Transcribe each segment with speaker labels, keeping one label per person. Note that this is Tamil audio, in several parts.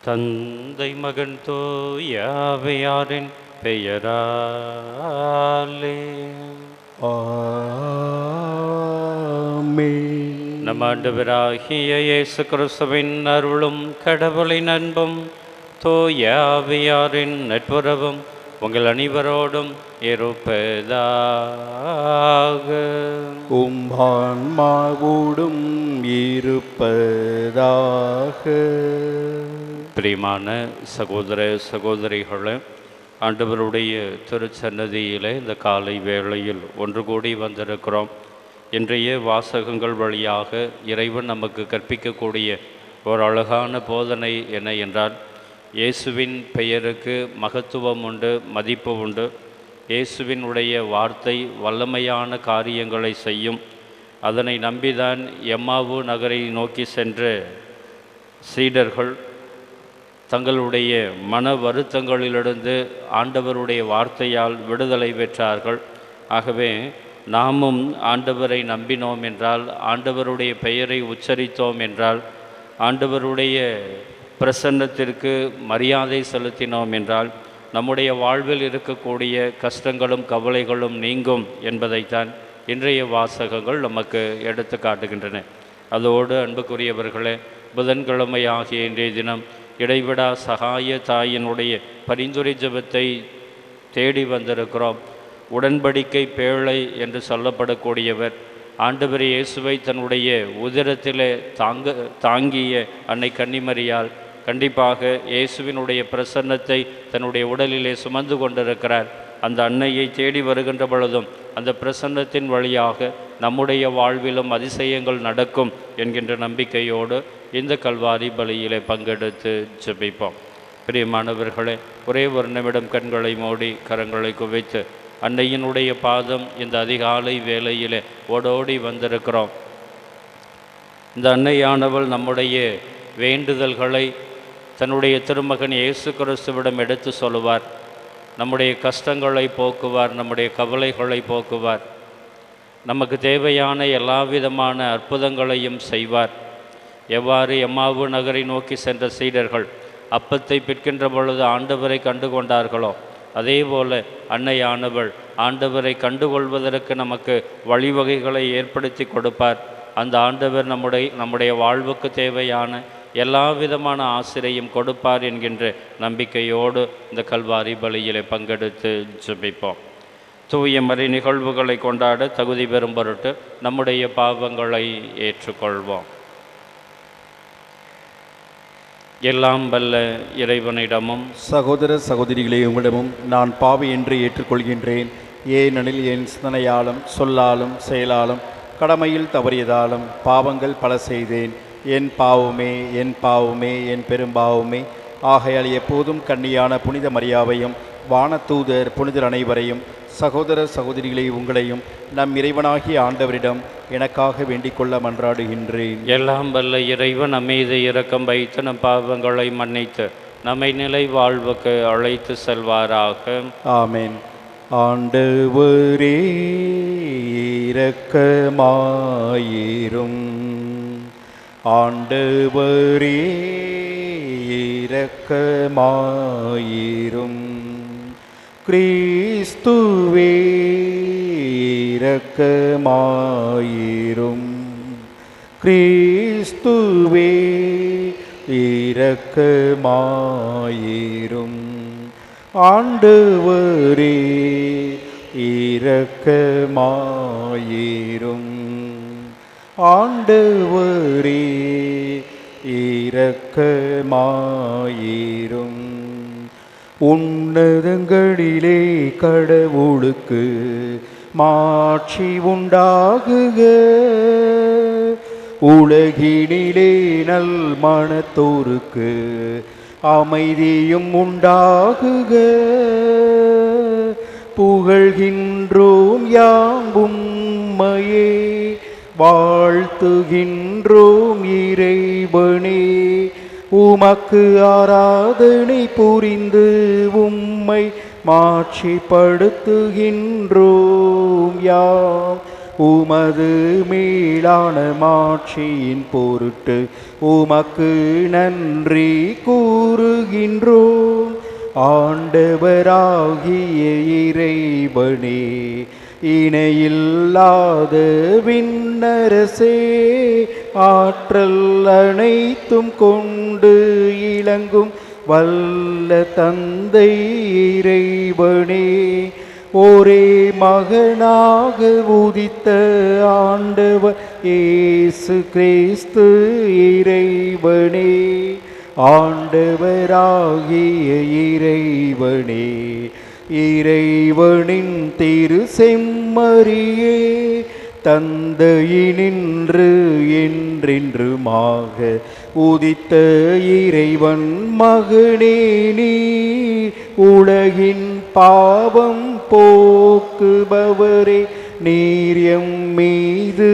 Speaker 1: தந்தை மகன் தூய ஆவியாரின் பெயராலே
Speaker 2: ஆமென்.
Speaker 1: நம் ஆண்டவராகிய இயேசு கிறிஸ்துவின் அருளும் கடவுளின் அன்பும் தூய ஆவியாரின் நட்புறவும் உங்கள் அனைவரோடும் இருப்பதாக.
Speaker 2: உம் ஆன்மாவோடும் இருப்பதாக.
Speaker 1: பிரியமான சகோதர சகோதரிகளே, ஆண்டவருடைய திருச்சன்னதியிலே இந்த காலை வேளையில் ஒன்று கூடி வந்திருக்கிறோம். இன்றைய வாசகங்கள் வழியாக இறைவன் நமக்கு கற்பிக்கக்கூடிய ஒரு அழகான போதனை என்ன என்றால், இயேசுவின் பெயருக்கு மகத்துவம் உண்டு, மதிப்பு உண்டு. இயேசுவினுடைய வார்த்தை வல்லமையான காரியங்களை செய்யும். அதனை நம்பிதான் எம்மாவு நகரை நோக்கி சென்ற சீடர்கள் தங்களுடைய மன வருத்தங்களிலிருந்து ஆண்டவருடைய வார்த்தையால் விடுதலை பெற்றார்கள். ஆகவே நாமும் ஆண்டவரை நம்பினோம் என்றால், ஆண்டவருடைய பெயரை உச்சரித்தோம் என்றால், ஆண்டவருடைய பிரசன்னத்திற்கு மரியாதை செலுத்தினோம் என்றால், நம்முடைய வாழ்வில் இருக்கக்கூடிய கஷ்டங்களும் கவலைகளும் நீங்கும் என்பதைத்தான் இன்றைய வாசகங்கள் நமக்கு எடுத்து காட்டுகின்றன. அதோடு அன்புக்குரியவர்களே, புதன்கிழமை ஆகிய இன்றைய தினம் இடைவிடா சகாய தாயினுடைய பரிந்துரை ஜெபத்தை தேடி வந்திருக்கிறோம். உடன்படிக்கை பேழை என்று சொல்லப்படக்கூடியவர் ஆண்டவர் இயேசுவை தன்னுடைய உதரத்திலே தாங்கிய அன்னை கன்னிமரியால் கண்டிப்பாக இயேசுவினுடைய பிரசன்னத்தை தன்னுடைய உடலிலே சுமந்து கொண்டிருக்கிறார். அந்த அன்னையை தேடி வருகின்ற பொழுதும் அந்த பிரசன்னத்தின் வழியாக நம்முடைய வாழ்விலும் அதிசயங்கள் நடக்கும் என்கின்ற நம்பிக்கையோடு இந்த கல்வாரி பலியிலே பங்கெடுத்து ஜெபிப்போம். பிரியமானவர்களே, ஒரே ஒரு நிமிடம் கண்களை மூடி கரங்களை குவித்து அன்னையினுடைய பாதம் இந்த அதிகாலை வேளையிலே ஓடோடி வந்திருக்கிறோம். இந்த அன்னையானவள் நம்முடைய வேண்டுதல்களை தன்னுடைய திருமகன் இயேசு கிறிஸ்துவிடம் எடுத்து சொல்லுவார். நம்முடைய கஷ்டங்களை போக்குவார், நம்முடைய கவலைகளை போக்குவார், நமக்கு தேவையான எல்லா விதமான அற்புதங்களையும் செய்வார். எவ்வாறு எம்மாவு நகரை நோக்கி சென்ற சீடர்கள் அப்பத்தை பிற்கின்ற பொழுது ஆண்டவரை கண்டு கொண்டார்களோ, அதே போல அன்னையானவள் ஆண்டவரை கண்டுகொள்வதற்கு நமக்கு வழிவகைகளை ஏற்படுத்தி கொடுப்பார். அந்த ஆண்டவர் நம்முடைய வாழ்வுக்கு தேவையான எல்லா விதமான ஆசிரையும் கொடுப்பார் என்கின்ற நம்பிக்கையோடு இந்த கல்வாரி பலியிலே பங்கெடுத்து ஜெபிப்போம். தூய மறை நிகழ்வுகளை கொண்டாட தகுதி பெறும் பொருட்டு நம்முடைய பாவங்களை ஏற்றுக்கொள்வோம். எல்லாம் வல்ல இறைவனிடமும்
Speaker 2: சகோதர சகோதரிகளே, உங்களிடமும் நான் பாவி என்று ஏற்றுக்கொள்கின்றேன். ஏனெனில் என் சிந்தனையாலும் சொல்லாலும் செயலாலும் கடமையில் தவறியதாலும் பாவங்கள் பல செய்தேன். என் பாவமே என் பாவமே என் பெரும்பாவமே. ஆகையால் எப்போதும் கன்னியான புனித மரியாவையும் வானதூதர் புனிதர் அனைவரையும் சகோதர சகோதரிகளை உங்களையும் நம் இறைவனாகிய ஆண்டவரிடம் எனக்காக வேண்டிக் கொள்ள மன்றாடுகின்றேன்.
Speaker 1: எல்லாம் வல்ல இறைவன் நம்மீது இரக்கம் வைத்து நம் பாவங்களை மன்னித்து நம்மை நிலை வாழ்வுக்கு அழைத்து செல்வாராக.
Speaker 2: ஆமென். ஆண்டவரே இரக்கமாயிரும். ஆண்டவரே இரக்கமாயிரும். கிறிஸ்துவே இரக்கமாயிரும். கிறிஸ்துவே இரக்கமாயிரும். ஆண்டவரே இரக்கமாயிரும். ஆண்டவரே இரக்கமாயிரும். உன்னதங்களிலே கடவுளுக்கு மாட்சி உண்டாகுக. உலகினிலே நல் மனத்தோருக்கு அமைதியும் உண்டாகுக. புகழ்கின்றோம் யாம் உம்மையே, வாழ்த்துகின்றோம் இறைவனே. உமக்கு ஆராதனை புரிந்து உம்மை மாட்சிப்படுத்துகின்றோம் யாம். உமது மேலான மாட்சியின் பொருட்டு உமக்கு நன்றி கூறுகின்றோம். கூறுகின்றோம். ஆண்டவராகிய இறைவனே, இணையில்லாத விண்ணரசே, ஆற்றல் அனைத்தும் கொண்டு இளங்கும் வல்ல தந்தை இறைவனே, ஒரே மகனாக உதித்த ஆண்டவர் இயேசு கிறிஸ்து இறைவனே, ஆண்டவராகிய இறைவனே, இறைவனின் திரு செம்மறியே, தந்தையினின்று என்றென்றுமாக உதித்த இறைவன் மகனே, நீ உலகின் பாவம் போக்குபவரே, நீர் எம் மீது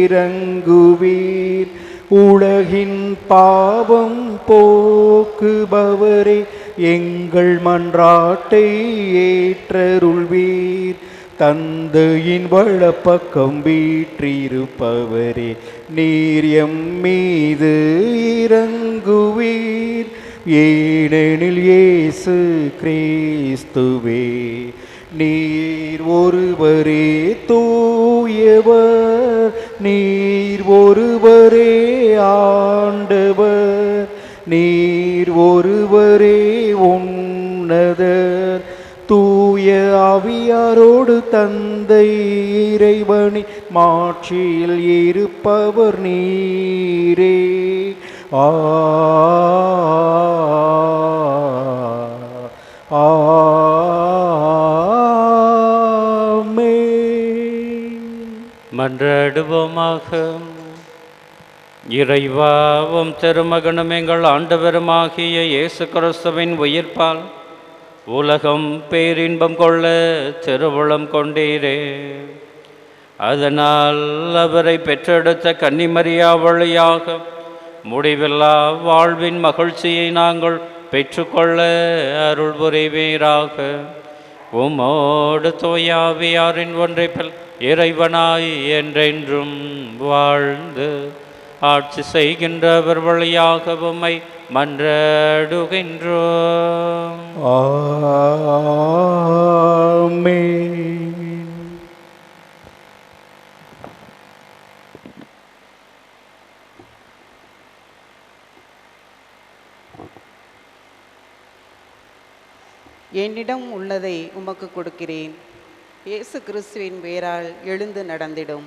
Speaker 2: இரங்குவீர். உலகின் பாவம் போக்குபவரே, எங்கள் மன்றாட்டை ஏற்றருள்வீர். தந்தையின் வலப்பக்கம் வீற்றிருப்பவரே, நீர் எம் மீது இரங்குவீர். ஏனெனில் இயேசு கிறிஸ்துவே, நீர் ஒருவரே தூயவர், நீர் ஒருவரே ஆண்டவர், நீர் ஒருவரே உன்னதர். தூய ஆவியாரோடு தந்தை இறைவனின் மாட்சியில் இருப்பவர் நீரே.
Speaker 1: மன்றாடுவோமாக. இறைவாவும் திருமகனும் எங்கள் ஆண்டவருமாகிய இயேசு கிறிஸ்துவின் உயிர்ப்பால் உலகம் பேரின்பம் கொள்ள திருவுளம் கொண்டீரே. அதனால் அவரை பெற்றெடுத்த கன்னிமரியா வழியாக முடிவில்லா வாழ்வின் மகிழ்ச்சியை நாங்கள் பெற்றுக்கொள்ள அருள் புரிவீராக. உமோடு தூயாவியாரின் ஒன்றைப்பில் இறைவனாய் என்றென்றும் வாழ்ந்து ஆட்சி செய்கின்றவர் வழியாக உம்மை மன்றாடுகின்றோம்.
Speaker 2: ஆமென்.
Speaker 3: என்னிடம் உள்ளதை உமக்கு கொடுக்கிறேன். இயேசு கிறிஸ்துவின் பெயரால் எழுந்து நடந்திடும்.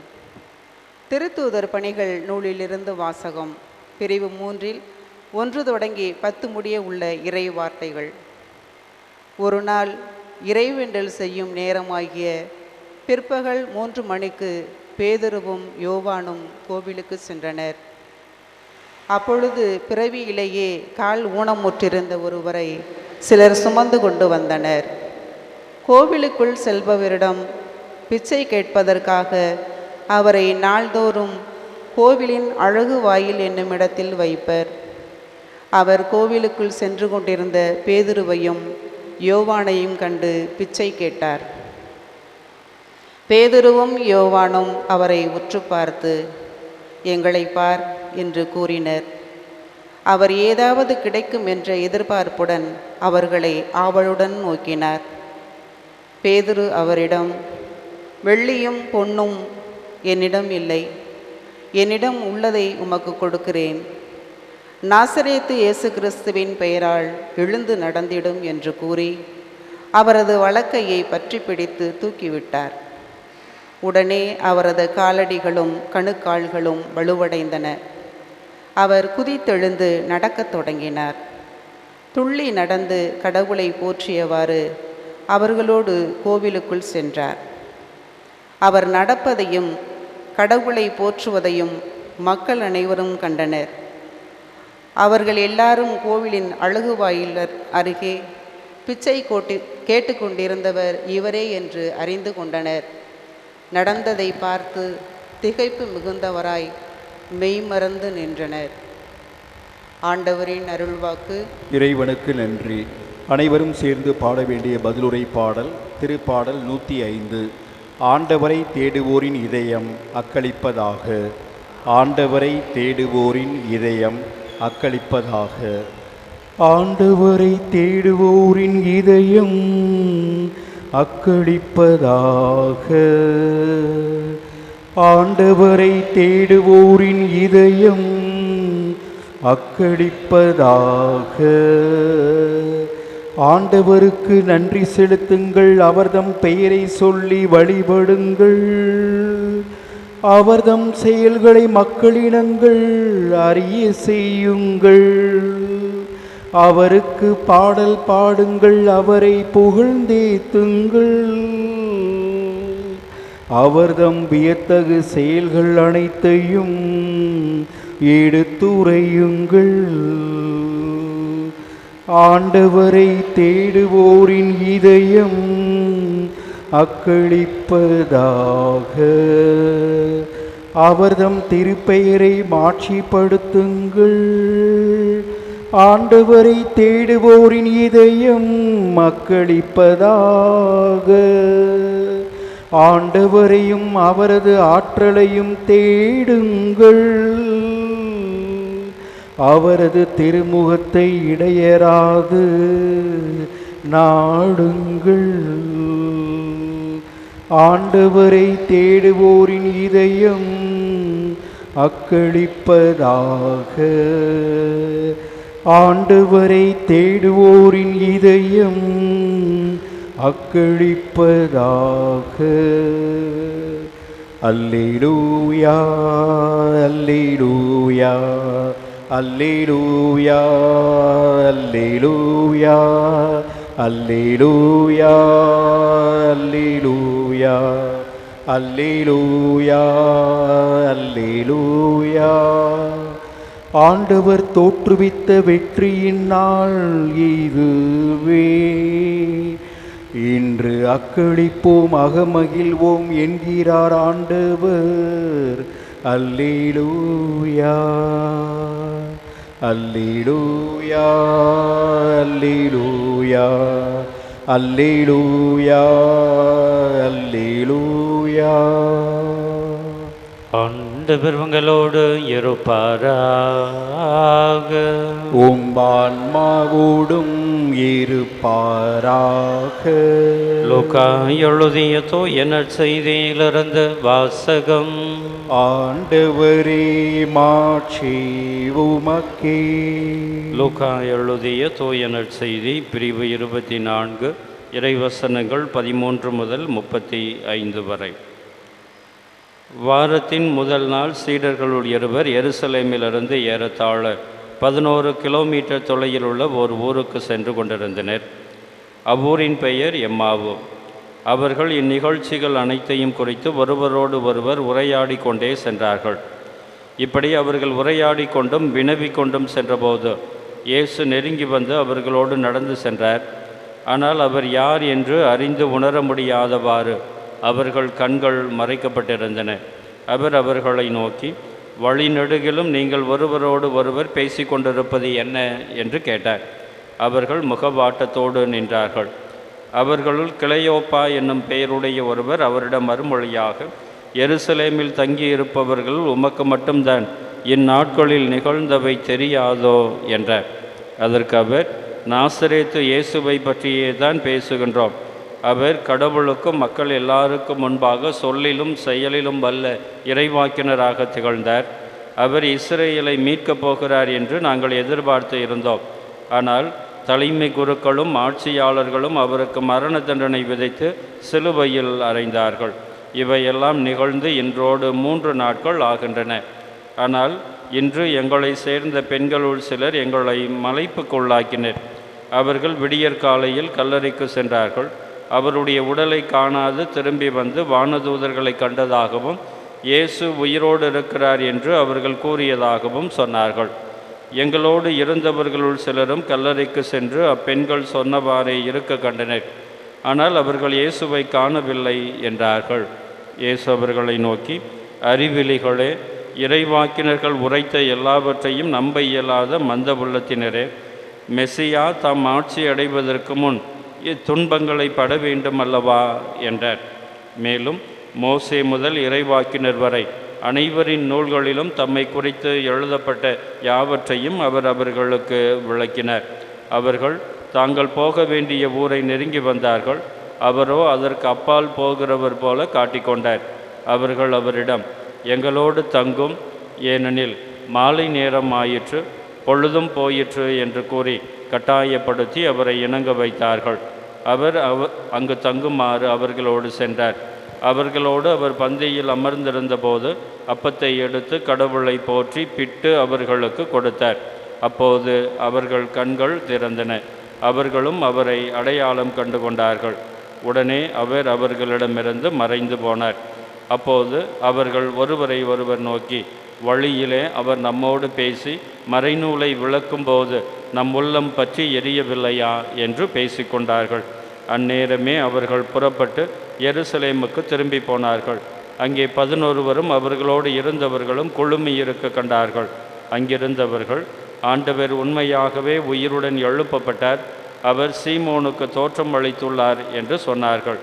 Speaker 3: திருத்தூதர் பணிகள் நூலிலிருந்து வாசகம். பிரிவு 3 1 தொடங்கி 10 முடிய உள்ள இறை வார்த்தைகள். ஒரு நாள் இறைவேண்டல் செய்யும் நேரமாகிய பிற்பகல் 3 மணிக்கு பேதுருவும் யோவானும் கோவிலுக்கு சென்றனர். அப்பொழுது பிறவியிலேயே கால் ஊனமுற்றிருந்த ஒருவரை சிலர் சுமந்து கொண்டு வந்தனர். கோவிலுக்குள் செல்பவரிடம் பிச்சை கேட்பதற்காக அவரை நாள்தோறும் கோவிலின் அழகு வாயில் என்னும் இடத்தில் வைப்பர். அவர் கோவிலுக்குள் சென்று கொண்டிருந்த பேதுருவையும் யோவானையும் கண்டு பிச்சை கேட்டார். பேதுருவும் யோவானும் அவரை உற்று பார்த்து, எங்களை பார் என்று கூறினர். அவர் ஏதாவது கிடைக்கும் என்ற எதிர்பார்ப்புடன் அவர்களை ஆவலுடன் நோக்கினார். பேதுரு அவரிடம், வெள்ளியும் பொன்னும் என்னிடம் இல்லை, என்னிடம் உள்ளதை உமக்கு கொடுக்கிறேன். நாசரேத்து இயேசு கிறிஸ்துவின் பெயரால் எழுந்து நடந்திடும் என்று கூறி அவரது வலக்கையை பற்றி பிடித்து தூக்கிவிட்டார். உடனே அவரது காலடிகளும் கணுக்கால்களும் வலுவடைந்தன. அவர் குதித்தெழுந்து நடக்கத் தொடங்கினார். துள்ளி நடந்து கடவுளை போற்றியவாறு அவர்களோடு கோவிலுக்குள் சென்றார். அவர் நடப்பதையும் கடவுளை போற்றுவதையும் மக்கள் அனைவரும் கண்டனர். அவர்கள் எல்லாரும் கோவிலின் அழகு வாயிலர் அருகே பிச்சை கேட்டுக்கொண்டிருந்தவர் இவரே என்று அறிந்து கொண்டனர். நடந்ததை பார்த்து திகைப்பு மிகுந்தவராய் மெய்மறந்து நின்றனர். ஆண்டவரின் அருள்வாக்கு.
Speaker 2: இறைவனுக்கு நன்றி. அனைவரும் சேர்ந்து பாட வேண்டிய பதிலுரை பாடல் திருப்பாடல் 105. ஆண்டவரை தேடுவோரின் இதயம் அக்களிப்பதாக. ஆண்டவரை தேடுவோரின் இதயம் அக்களிப்பதாக. ஆண்டவரை தேடுவோரின் இதயம் அக்களிப்பதாக. ஆண்டவரை தேடுவோரின் இதயம் அக்களிப்பதாக. ஆண்டவருக்கு நன்றி செலுத்துங்கள், அவர்தம் பெயரை சொல்லி வழிபடுங்கள். அவர்தம் செயல்களை மக்களினங்கள் அறிய செய்யுங்கள். அவருக்கு பாடல் பாடுங்கள், அவரை புகழ்ந்தேத்துங்கள். அவர்தம் வியத்தகு செயல்கள் அனைத்தையும் எடுத்துரையுங்கள். ஆண்டவரை தேடுவோரின் இதயம் அக்களிப்பதாக. அவர்தம் திருப்பெயரை மாட்சிப்படுத்துங்கள். ஆண்டவரை தேடுவோரின் இதயம் அக்களிப்பதாக. ஆண்டவரையும் அவரது ஆற்றலையும் தேடுங்கள். அவரது திருமுகத்தை இடையராது நாடுங்கள். ஆண்டவரை தேடுவோரின் இதயம் அக்களிப்பதாக. ஆண்டவரை தேடுவோரின் இதயம் அக்களிப்பதாக. அல்லேலூயா, அல்லேலூயா, அல்லேலூயா, அல்லேலூயா, அல்லேலூயா, அல்லேலூயா, அல்லேலூயா, அல்லேலூயா. ஆண்டவர் தோற்றுவித்த வெற்றியின் நாள் இதுவே. இன்று அக்களிப்போம், அகமகிழ்வோம் என்கிறார் ஆண்டவர். அல்லேலூயா, அல்லேலூயா, அல்லேலூயா, அல்லேலூயா, அல்லேலூயா.
Speaker 1: ஆண்டவர் உங்களோடு இருப்பாராக.
Speaker 2: ஆன்மாவோடும் இருப்பாராக.
Speaker 1: லூக்கா எழுதிய தூய நற்செய்தியிலிருந்து வாசகம்.
Speaker 2: ஆண்டவரே மாட்சி உமக்கே.
Speaker 1: லூக்கா எழுதிய தூய நற்செய்தி பிரிவு 24 இறைவசனங்கள் 13 முதல் 35 வரை. வாரத்தின் முதல் நாள் சீடர்களுள் இருவர் எருசலேமிலிருந்து ஏறத்தாழ 11 கிலோமீட்டர் தொலைவில் உள்ள ஒரு ஊருக்கு சென்று கொண்டிருந்தனர். அவ்வூரின் பெயர் எம்மாவு. அவர்கள் இந்நிகழ்ச்சிகள் அனைத்தையும் குறித்து ஒருவரோடு ஒருவர் உரையாடி கொண்டே சென்றார்கள். இப்படி அவர்கள் உரையாடி கொண்டும் வினவி கொண்டும் சென்றபோது இயேசு நெருங்கி வந்து அவர்களோடு நடந்து சென்றார். ஆனால் அவர் யார் என்று அறிந்து உணர முடியாதவாறு அவர்கள் கண்கள் மறைக்கப்பட்டிருந்தன. அவர் அவர்களை நோக்கி, வழிநெடுகிலும் நீங்கள் ஒருவரோடு ஒருவர் பேசி கொண்டிருப்பது என்ன என்று கேட்டார். அவர்கள் முகவாட்டத்தோடு நின்றார்கள். அவர்களுள் கிளையோப்பா என்னும் பெயருடைய ஒருவர் அவரிடம் மறுமொழியாக, எருசலேமில் தங்கியிருப்பவர்கள் உமக்கு மட்டும்தான் இந்நாட்களில் நிகழ்ந்தவை தெரியாதோ என்றார். அதற்கு அவர், நாசரேத்து இயேசுவை பற்றியே தான் பேசுகின்றோம். அவர் கடவுளுக்கும் மக்கள் எல்லாருக்கும் முன்பாக சொல்லிலும் செயலிலும் வல்ல இறைவாக்கினராக திகழ்ந்தார். அவர் இஸ்ரேலை மீட்கப் போகிறார் என்று நாங்கள் எதிர்பார்த்து இருந்தோம். ஆனால் தலைமை குருக்களும் ஆட்சியாளர்களும் அவருக்கு மரண தண்டனை விதைத்து சிலுவையில் அறைந்தார்கள். இவையெல்லாம் நிகழ்ந்து இன்றோடு 3 நாட்கள் ஆகின்றன. ஆனால் இன்று எங்களை சேர்ந்த பெண்களுள் சிலர் எங்களை மலைப்புக்குள்ளாக்கினர். அவர்கள் விடியற்காலையில் கல்லறைக்கு சென்றார்கள். அவருடைய உடலை காணாது திரும்பி வந்து வானதூதர்களை கண்டதாகவும் இயேசு உயிரோடு இருக்கிறார் என்று அவர்கள் கூறியதாகவும் சொன்னார்கள். எங்களோடு இருந்தவர்களுள் சிலரும் கல்லறைக்கு சென்று அப்பெண்கள் சொன்னவாறே இருக்க கண்டனர். ஆனால் அவர்கள் இயேசுவை காணவில்லை என்றார்கள். இயேசு அவர்களை நோக்கி, அறிவிலிகளே, இறைவாக்கினர்கள் உரைத்த எல்லாவற்றையும் நம்ப இயலாத மந்த உள்ளத்தினரே, மெசியா தாம் ஆட்சி அடைவதற்கு முன் இத்துன்பங்களை பட வேண்டும் அல்லவா என்றார். மேலும் மோசே முதல் இறைவாக்கினர் வரை அனைவரின் நூல்களிலும் தம்மை குறித்து எழுதப்பட்ட யாவற்றையும் அவர் அவர்களுக்கு விளக்கினார். அவர்கள் தாங்கள் போக வேண்டிய ஊரை நெருங்கி வந்தார்கள். அவரோ அதற்கு அப்பால் போகிறவர் போல காட்டிக்கொண்டார். அவர்கள் அவரிடம், எங்களோடு தங்கும், ஏனெனில் மாலை நேரம் ஆயிற்று, பொழுதும் போயிற்று என்று கூறி கட்டாயப்படுத்தி அவரை இணங்க வைத்தார்கள். அவர் அங்கு தங்குமாறு அவர்களோடு சென்றார். அவர்களோடு அவர் பந்தியில் அமர்ந்திருந்த போது அப்பத்தை எடுத்து கடவுளை போற்றி பிட்டு அவர்களுக்கு கொடுத்தார். அப்போது அவர்கள் கண்கள் திறந்தன. அவர்களும் அவரை அடையாளம் கண்டு கொண்டார்கள். உடனே அவர் அவர்களிடமிருந்து மறைந்து போனார். அப்போது அவர்கள் ஒருவரை ஒருவர் நோக்கி, வழியிலே அவர் நம்மோடு பேசி மறைநூலை விளக்கும்போது நம் உள்ளம் பற்றி எரியவில்லையா என்று பேசிக்கொண்டார்கள். அந்நேரமே அவர்கள் புறப்பட்டு எருசலேமுக்கு திரும்பி போனார்கள். அங்கே 11 அவர்களோடு இருந்தவர்களும் குழுமி இருக்க கண்டார்கள். அங்கிருந்தவர்கள், ஆண்டவர் உண்மையாகவே உயிருடன் எழுப்பப்பட்டார், அவர் சீமோனுக்கு தோற்றம் அளித்துள்ளார் என்று சொன்னார்கள்.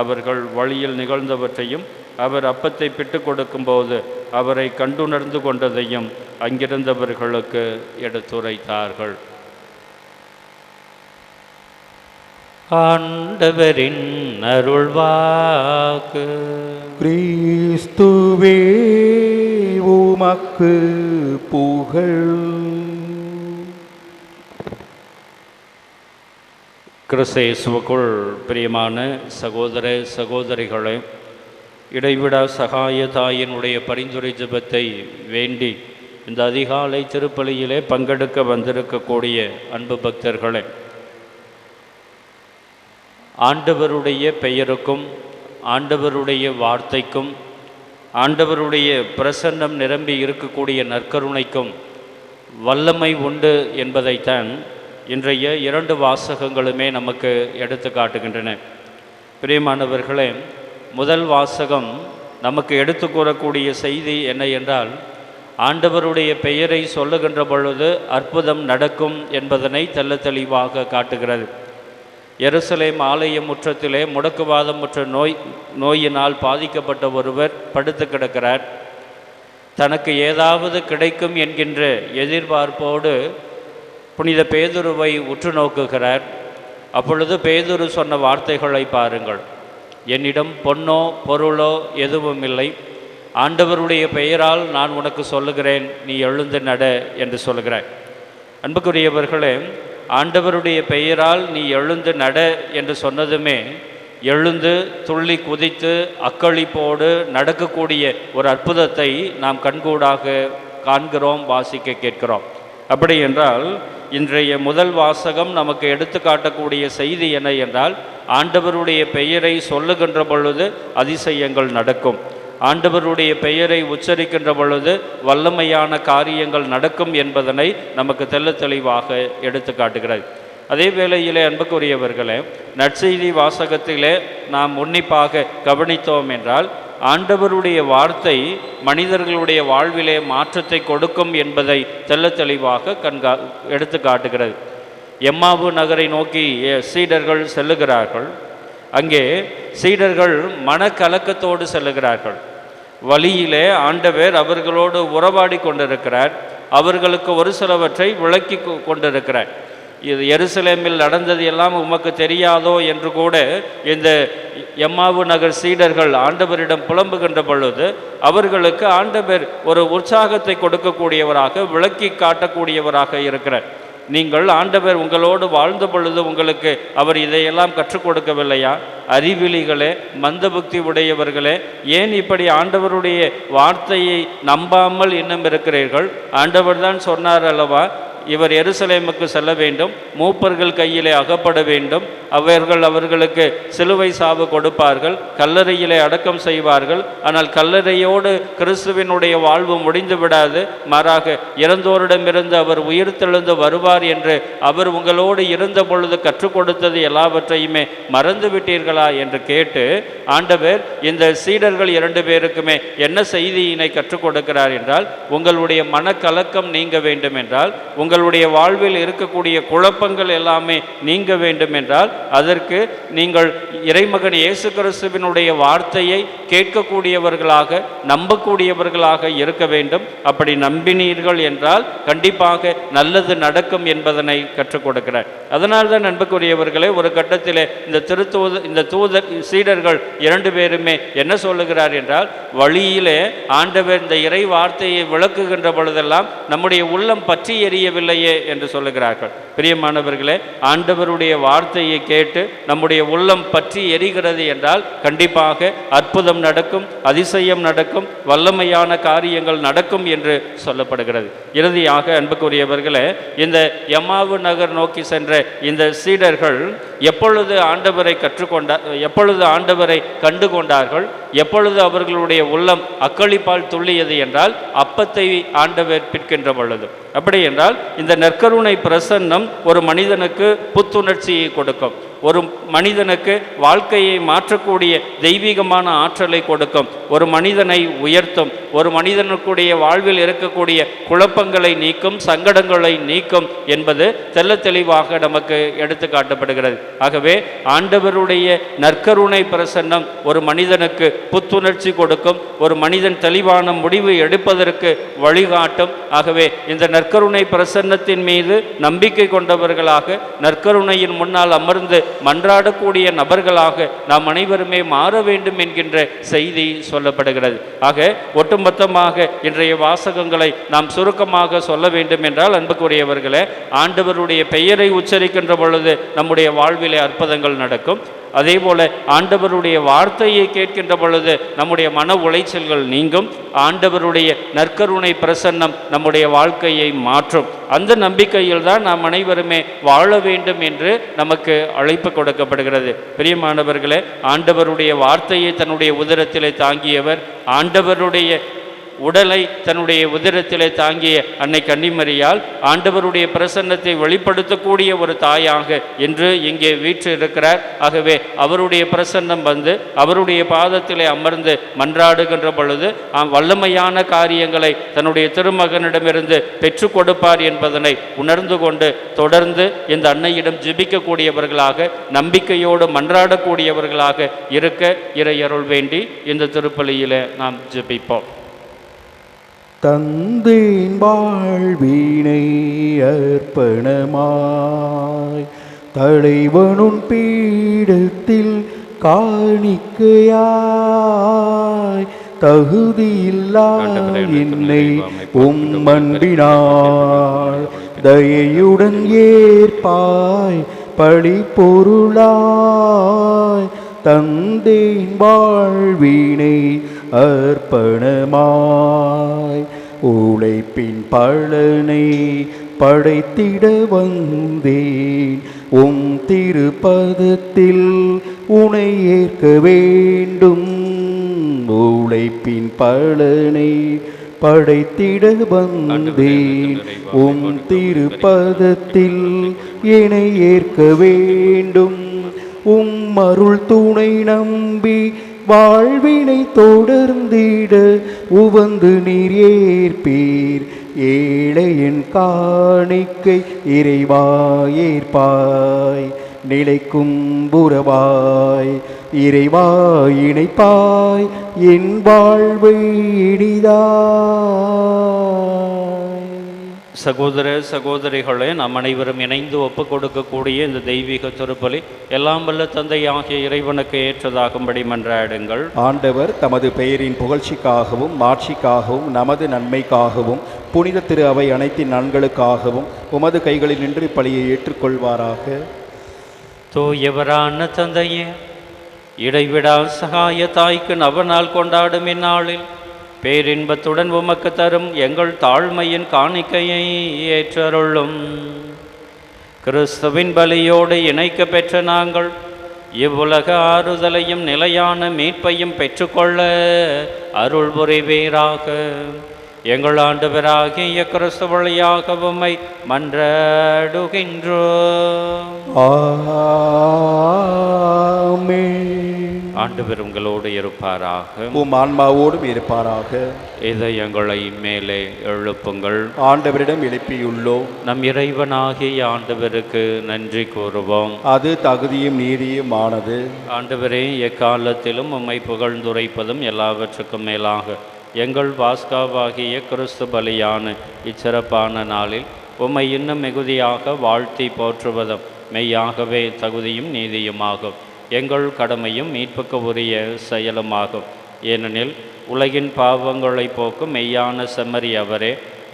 Speaker 1: அவர்கள் வழியில் நிகழ்ந்தவற்றையும் அவர் அப்பத்தை பிட்டு கொடுக்கும்போது அவரை கண்டுணர்ந்து கொண்டதையும் அங்கிருந்தவர்களுக்கு எடுத்துரைத்தார்கள். ஆண்டவரின் அருள்வாக்கு.
Speaker 2: கிறிஸ்துவே உமக்கு புகழ்.
Speaker 1: கிறிஸ்து இயேசுவுக்குள் பிரியமான சகோதர சகோதரிகளே, இடைவிடா சகாய தாயினுடைய பரிந்துரை ஜெபத்தை வேண்டி இந்த அதிகாலை திருப்பலியிலே பங்கெடுக்க வந்திருக்கக்கூடிய அன்பு பக்தர்களே, ஆண்டவருடைய பெயருக்கும் ஆண்டவருடைய வார்த்தைக்கும் ஆண்டவருடைய பிரசன்னம் நிரம்பி இருக்கக்கூடிய நற்கருணைக்கும் வல்லமை உண்டு என்பதைத்தான் இன்றைய 2 வாசகங்களுமே நமக்கு எடுத்து காட்டுகின்றன. பிரியமானவர்களே, முதல் வாசகம் நமக்கு எடுத்து கூறக்கூடிய செய்தி என்ன என்றால், ஆண்டவருடைய பெயரை சொல்லுகின்ற பொழுது அற்புதம் நடக்கும் என்பதனை தெள்ள தெளிவாக காட்டுகிறது. எருசலேம் ஆலய முற்றத்திலே முடக்குவாதமுற்ற நோயினால் பாதிக்கப்பட்ட ஒருவர் படுத்து கிடக்கிறார். தனக்கு ஏதாவது கிடைக்கும் என்கின்ற எதிர்பார்ப்போடு புனித பேதுருவை உற்று நோக்குகிறார். அப்பொழுது பேதுரு சொன்ன வார்த்தைகளை பாருங்கள். என்னிடம் பொன்னோ பொருளோ எதுவும் இல்லை, ஆண்டவருடைய பெயரால் நான் உனக்கு சொல்லுகிறேன், நீ எழுந்து நட என்று சொல்லுகிறார். அன்புக்குரியவர்களே, ஆண்டவருடைய பெயரால் நீ எழுந்து நட என்று சொன்னதுமே எழுந்து துள்ளி குதித்து அக்களிப்போடு நடக்கக்கூடிய ஒரு அற்புதத்தை நாம் கண்கூடாக காண்கிறோம், வாசிக்க கேட்கிறோம். அப்படி என்றால் இன்றைய முதல் வாசகம் நமக்கு எடுத்து காட்டக்கூடிய செய்தி என்ன என்றால், ஆண்டவருடைய பெயரை சொல்லுகின்ற பொழுது அதிசயங்கள் நடக்கும். ஆண்டவருடைய பெயரை உச்சரிக்கின்ற பொழுது வல்லமையான காரியங்கள் நடக்கும் என்பதனை நமக்கு தெள்ள தெளிவாக எடுத்து காட்டுகிறது. அதே வேளையிலே அன்புக்குரியவர்களே, நற்செய்தி வாசகத்திலே நாம் உன்னிப்பாக கவனித்தோம் என்றால், ஆண்டவருடைய வார்த்தை மனிதர்களுடைய வாழ்விலே மாற்றத்தை கொடுக்கும் என்பதை தெள்ள தெளிவாக எடுத்து காட்டுகிறது. எம்மாவு நகரை நோக்கி சீடர்கள் செல்லுகிறார்கள். அங்கே சீடர்கள் மனக்கலக்கத்தோடு செல்லுகிறார்கள். வழியிலே ஆண்டவர் அவர்களோடு உறவாடி கொண்டிருக்கிறார். அவர்களுக்கு ஒரு சிலவற்றை விளக்கி கொண்டிருக்கிறார். இது எருசலேமில் நடந்தது எல்லாம் உமக்கு தெரியாதோ என்று கூட இந்த எம்மாவு நகர் சீடர்கள் ஆண்டவரிடம் புலம்புகின்ற பொழுது அவர்களுக்கு ஆண்டவர் ஒரு உற்சாகத்தை கொடுக்கக்கூடியவராக, விளக்கி காட்டக்கூடியவராக இருக்கிறார். நீங்கள் ஆண்டவர் உங்களோடு வாழ்ந்த பொழுது உங்களுக்கு அவர் இதையெல்லாம் கற்றுக் கொடுக்கவில்லையா? அறிவிலிகளே, மந்தபுக்தி உடையவர்களே, ஏன் இப்படி ஆண்டவருடைய வார்த்தையை நம்பாமல் இன்னும் இருக்கிறீர்கள்? ஆண்டவர் தான் சொன்னார் அல்லவா, இவர் எருசலேமுக்கு செல்ல வேண்டும், மூப்பர்கள் கையிலே அகப்பட வேண்டும், அவர்களுக்கு சிலுவை சாவு கொடுப்பார்கள், கல்லறையிலே அடக்கம் செய்வார்கள். ஆனால் கல்லறையோடு கிறிஸ்துவினுடைய வாழ்வு முடிந்து விடாது, மாறாக இறந்தோரிடமிருந்து அவர் உயிர்த்தெழுந்து வருவார் என்று அவர் உங்களோடு இருந்த பொழுது கற்றுக் கொடுத்தது எல்லாவற்றையுமே மறந்து விட்டீர்களா என்று கேட்டு ஆண்டவர் இந்த சீடர்கள் 2 பேருக்குமே என்ன செய்தியினை கற்றுக் கொடுக்கிறார் என்றால், உங்களுடைய மனக்கலக்கம் நீங்க வேண்டும் என்றால், உங்களுடைய வாழ்வில் இருக்கக்கூடிய குழப்பங்கள் எல்லாமே நீங்க வேண்டும் என்றால் அதற்கு நீங்கள் இறைமகன் இயேசு கிறிஸ்துவினுடைய வார்த்தையை கேட்கக்கூடியவர்களாக நம்பக்கூடியவர்களாக இருக்க வேண்டும். அப்படி நம்பினீர்கள் என்றால் கண்டிப்பாக நல்லது நடக்கும் என்பதனை கற்றுக் கொடுக்கிறார். அதனால்தான் அன்புக்குரியவர்களே, ஒரு கட்டத்தில் இந்த தூதர் சீடர்கள் 2 பேருமே என்ன சொல்லுகிறார் என்றால், வழியிலே ஆண்டவர் இந்த இறை வார்த்தையை விளக்குகின்ற பொழுதெல்லாம் நம்முடைய உள்ளம் பற்றி எரியவில்லையே என்று சொல்லுகிறார்கள். பிரியமானவர்களே, ஆண்டவருடைய வார்த்தையை கேட்டு நம்முடைய உள்ளம் பற்றி எரிகிறது என்றால் கண்டிப்பாக அற்புதம் நடக்கும், அதிசயம் நடக்கும், வல்லமையான காரியங்கள் நடக்கும் என்று சொல்லப்படுகிறது. இறுதியாக அன்புக்குரியவர்களே, இந்த எம்மாவு நகர் நோக்கி சென்ற இந்த சீடர்கள் எப்பொழுது ஆண்டவரை கண்டு கொண்டார்கள், எப்பொழுது அவர்களுடைய உள்ளம் அக்களிப்பால் துள்ளியது என்றால் அப்பத்தை ஆண்டவர் பிற்கின்ற பொழுது. அப்படி என்றால் இந்த நற்கருணை பிரசன்னம் ஒரு மனிதனுக்கு புத்துணர்ச்சியை கொடுக்கும், ஒரு மனிதனுக்கு வாழ்க்கையை மாற்றக்கூடிய தெய்வீகமான ஆற்றலை கொடுக்கும், ஒரு மனிதனை உயர்த்தும், ஒரு மனிதனுக்குடைய வாழ்வில் இருக்கக்கூடிய குழப்பங்களை நீக்கும், சங்கடங்களை நீக்கும் என்பது தெள்ள தெளிவாக நமக்கு எடுத்து காட்டப்படுகிறது. ஆகவே ஆண்டவருடைய நற்கருணை பிரசன்னம் ஒரு மனிதனுக்கு புத்துணர்ச்சி கொடுக்கும், ஒரு மனிதன் தெளிவான முடிவு எடுப்பதற்கு வழிகாட்டும். ஆகவே இந்த நற்கருணை பிரசன்னத்தின் மீது நம்பிக்கை கொண்டவர்களாக நற்கருணையின் முன்னால் அமர்ந்து மன்றாடக்கூடிய நபர்களாக நாம் அனைவருமே மாற வேண்டும் என்கின்ற செய்தி சொல்லப்படுகிறது. ஆக ஒட்டுமொத்தமாக இன்றைய வாசகங்களை நாம் சுருக்கமாக சொல்ல வேண்டும் என்றால் அன்புக்குரியவர்களே, ஆண்டவருடைய பெயரை உச்சரிக்கின்ற பொழுது நம்முடைய வாழ்விலே அற்புதங்கள் நடக்கும். அதே போல ஆண்டவருடைய வார்த்தையை கேட்கின்ற பொழுது நம்முடைய மன உளைச்சல்கள் நீங்கும், ஆண்டவருடைய நற்கருணை பிரசன்னம் நம்முடைய வாழ்க்கையை மாற்றும். அந்த நம்பிக்கையில் தான் நாம் அனைவருமே வாழ வேண்டும் என்று நமக்கு அழைப்பு கொடுக்கப்படுகிறது. பிரியமானவர்களே, ஆண்டவருடைய வார்த்தையை தன்னுடைய உதரத்திலே தாங்கியவர், ஆண்டவருடைய உடலை தன்னுடைய உதிரத்திலே தாங்கிய அன்னை கன்னிமரியால் ஆண்டவருடைய பிரசன்னத்தை வெளிப்படுத்தக்கூடிய ஒரு தாயாக இன்று இங்கே வீற்று இருக்கிறார். ஆகவே அவருடைய பிரசன்னம் வந்து அவருடைய பாதத்திலே அமர்ந்து மன்றாடுகின்ற பொழுது வல்லமையான காரியங்களை தன்னுடைய திருமகனிடமிருந்து பெற்றுக் கொடுப்பார் என்பதனை உணர்ந்து கொண்டு தொடர்ந்து இந்த அன்னையிடம் ஜெபிக்கக்கூடியவர்களாக நம்பிக்கையோடு மன்றாடக்கூடியவர்களாக இருக்க இறையருள் வேண்டி இந்த திருப்பலியிலே நாம் ஜெபிப்போம்.
Speaker 2: தந்தேன் வாழ்வினை அர்ப்பணமாய் தலைவனுன் பீடத்தில் காணிக்கையாய் தகுதியில்லா என்னை அன்பினாய் தயையுடன் ஏற்பாய் பழி பொருளாய் தந்தேன் வாழ்வினை அர்ப்பணமாய் உழைப்பின் பலனை படைத்திட வந்தேன் திருப்பதத்தில் உனை ஏற்க வேண்டும் உழைப்பின் பலனை படைத்திட வந்தேன் திருப்பதத்தில் என்னை ஏற்க வேண்டும் அருள் துணை நம்பி வாழ்வினை தொடர்ந்திட உவந்து நீர் ஏற்பீர் ஏழையின் காணிக்கை இறைவா ஏற்பாய் நிலைக்கும் புறவாய் இறைவா இணைப்பாய் என் வாழ்வை இனிதாய்.
Speaker 1: சகோதர சகோதரிகளே, நாம் அனைவரும் இணைந்து ஒப்புக் கொடுக்கக்கூடிய இந்த தெய்வீக திருப்பலி எல்லாம் வல்ல தந்தையாகிய இறைவனுக்கு ஏற்றதாகும்படி மன்றாடுங்கள்.
Speaker 2: ஆண்டவர் தமது பெயரின் புகழ்ச்சிக்காகவும் மாட்சிக்காகவும் நமது நன்மைக்காகவும் புனித திரு அவை அனைத்தின் நன்களுக்காகவும் உமது கைகளில் நின்று பலியை ஏற்றுக்கொள்வாராக.
Speaker 1: தூயவரான தந்தையே, இடைவிடா சகாய தாய்க்கு நவநாள் கொண்டாடும் இந்நாளில் பேரின்பத்துடன் உமக்கு தரும் எங்கள் தாழ்மையின் காணிக்கையை ஏற்றருளும். கிறிஸ்துவின் பலியோடு இணைக்க பெற்ற நாங்கள் இவ்வுலக ஆறுதலையும் நிலையான மீட்பையும் பெற்றுக்கொள்ள அருள் புரிவீராக. எங்கள் ஆண்டவராகிய கிறிஸ்து வழியாக உம்மை மன்றாடுகின்றோம்.
Speaker 2: ஆமென்.
Speaker 1: ஆண்டவர் உங்களோடு இருப்பாராக.
Speaker 2: உம் ஆன்மாவோடும் இருப்பாராக.
Speaker 1: இதயங்களை மேலே எழுப்புங்கள்.
Speaker 2: ஆண்டவரிடம் எழுப்பியுள்ளோம்.
Speaker 1: நம் இறைவனாகிய ஆண்டவருக்கு நன்றி கூறுவோம்.
Speaker 2: அது தகுதியும் நீதியுமானது.
Speaker 1: ஆண்டவரே, எக்காலத்திலும் உம்மை புகழ்ந்துரைப்பதும் எல்லாவற்றுக்கும் மேலாக எங்கள் பாஸ்காவாகிய கிறிஸ்து பலியான இச்சிறப்பான நாளில் உம்மை இன்னும் மிகுதியாக வாழ்த்தி போற்றுவதும் மெய்யாகவே தகுதியும் நீதியுமாகும். எங்கள் கடமையும் மீட்புக்கு உரிய செயலுமாகும். ஏனெனில் உலகின் பாவங்களை போக்கும் மெய்யான செம்மறி அவரே,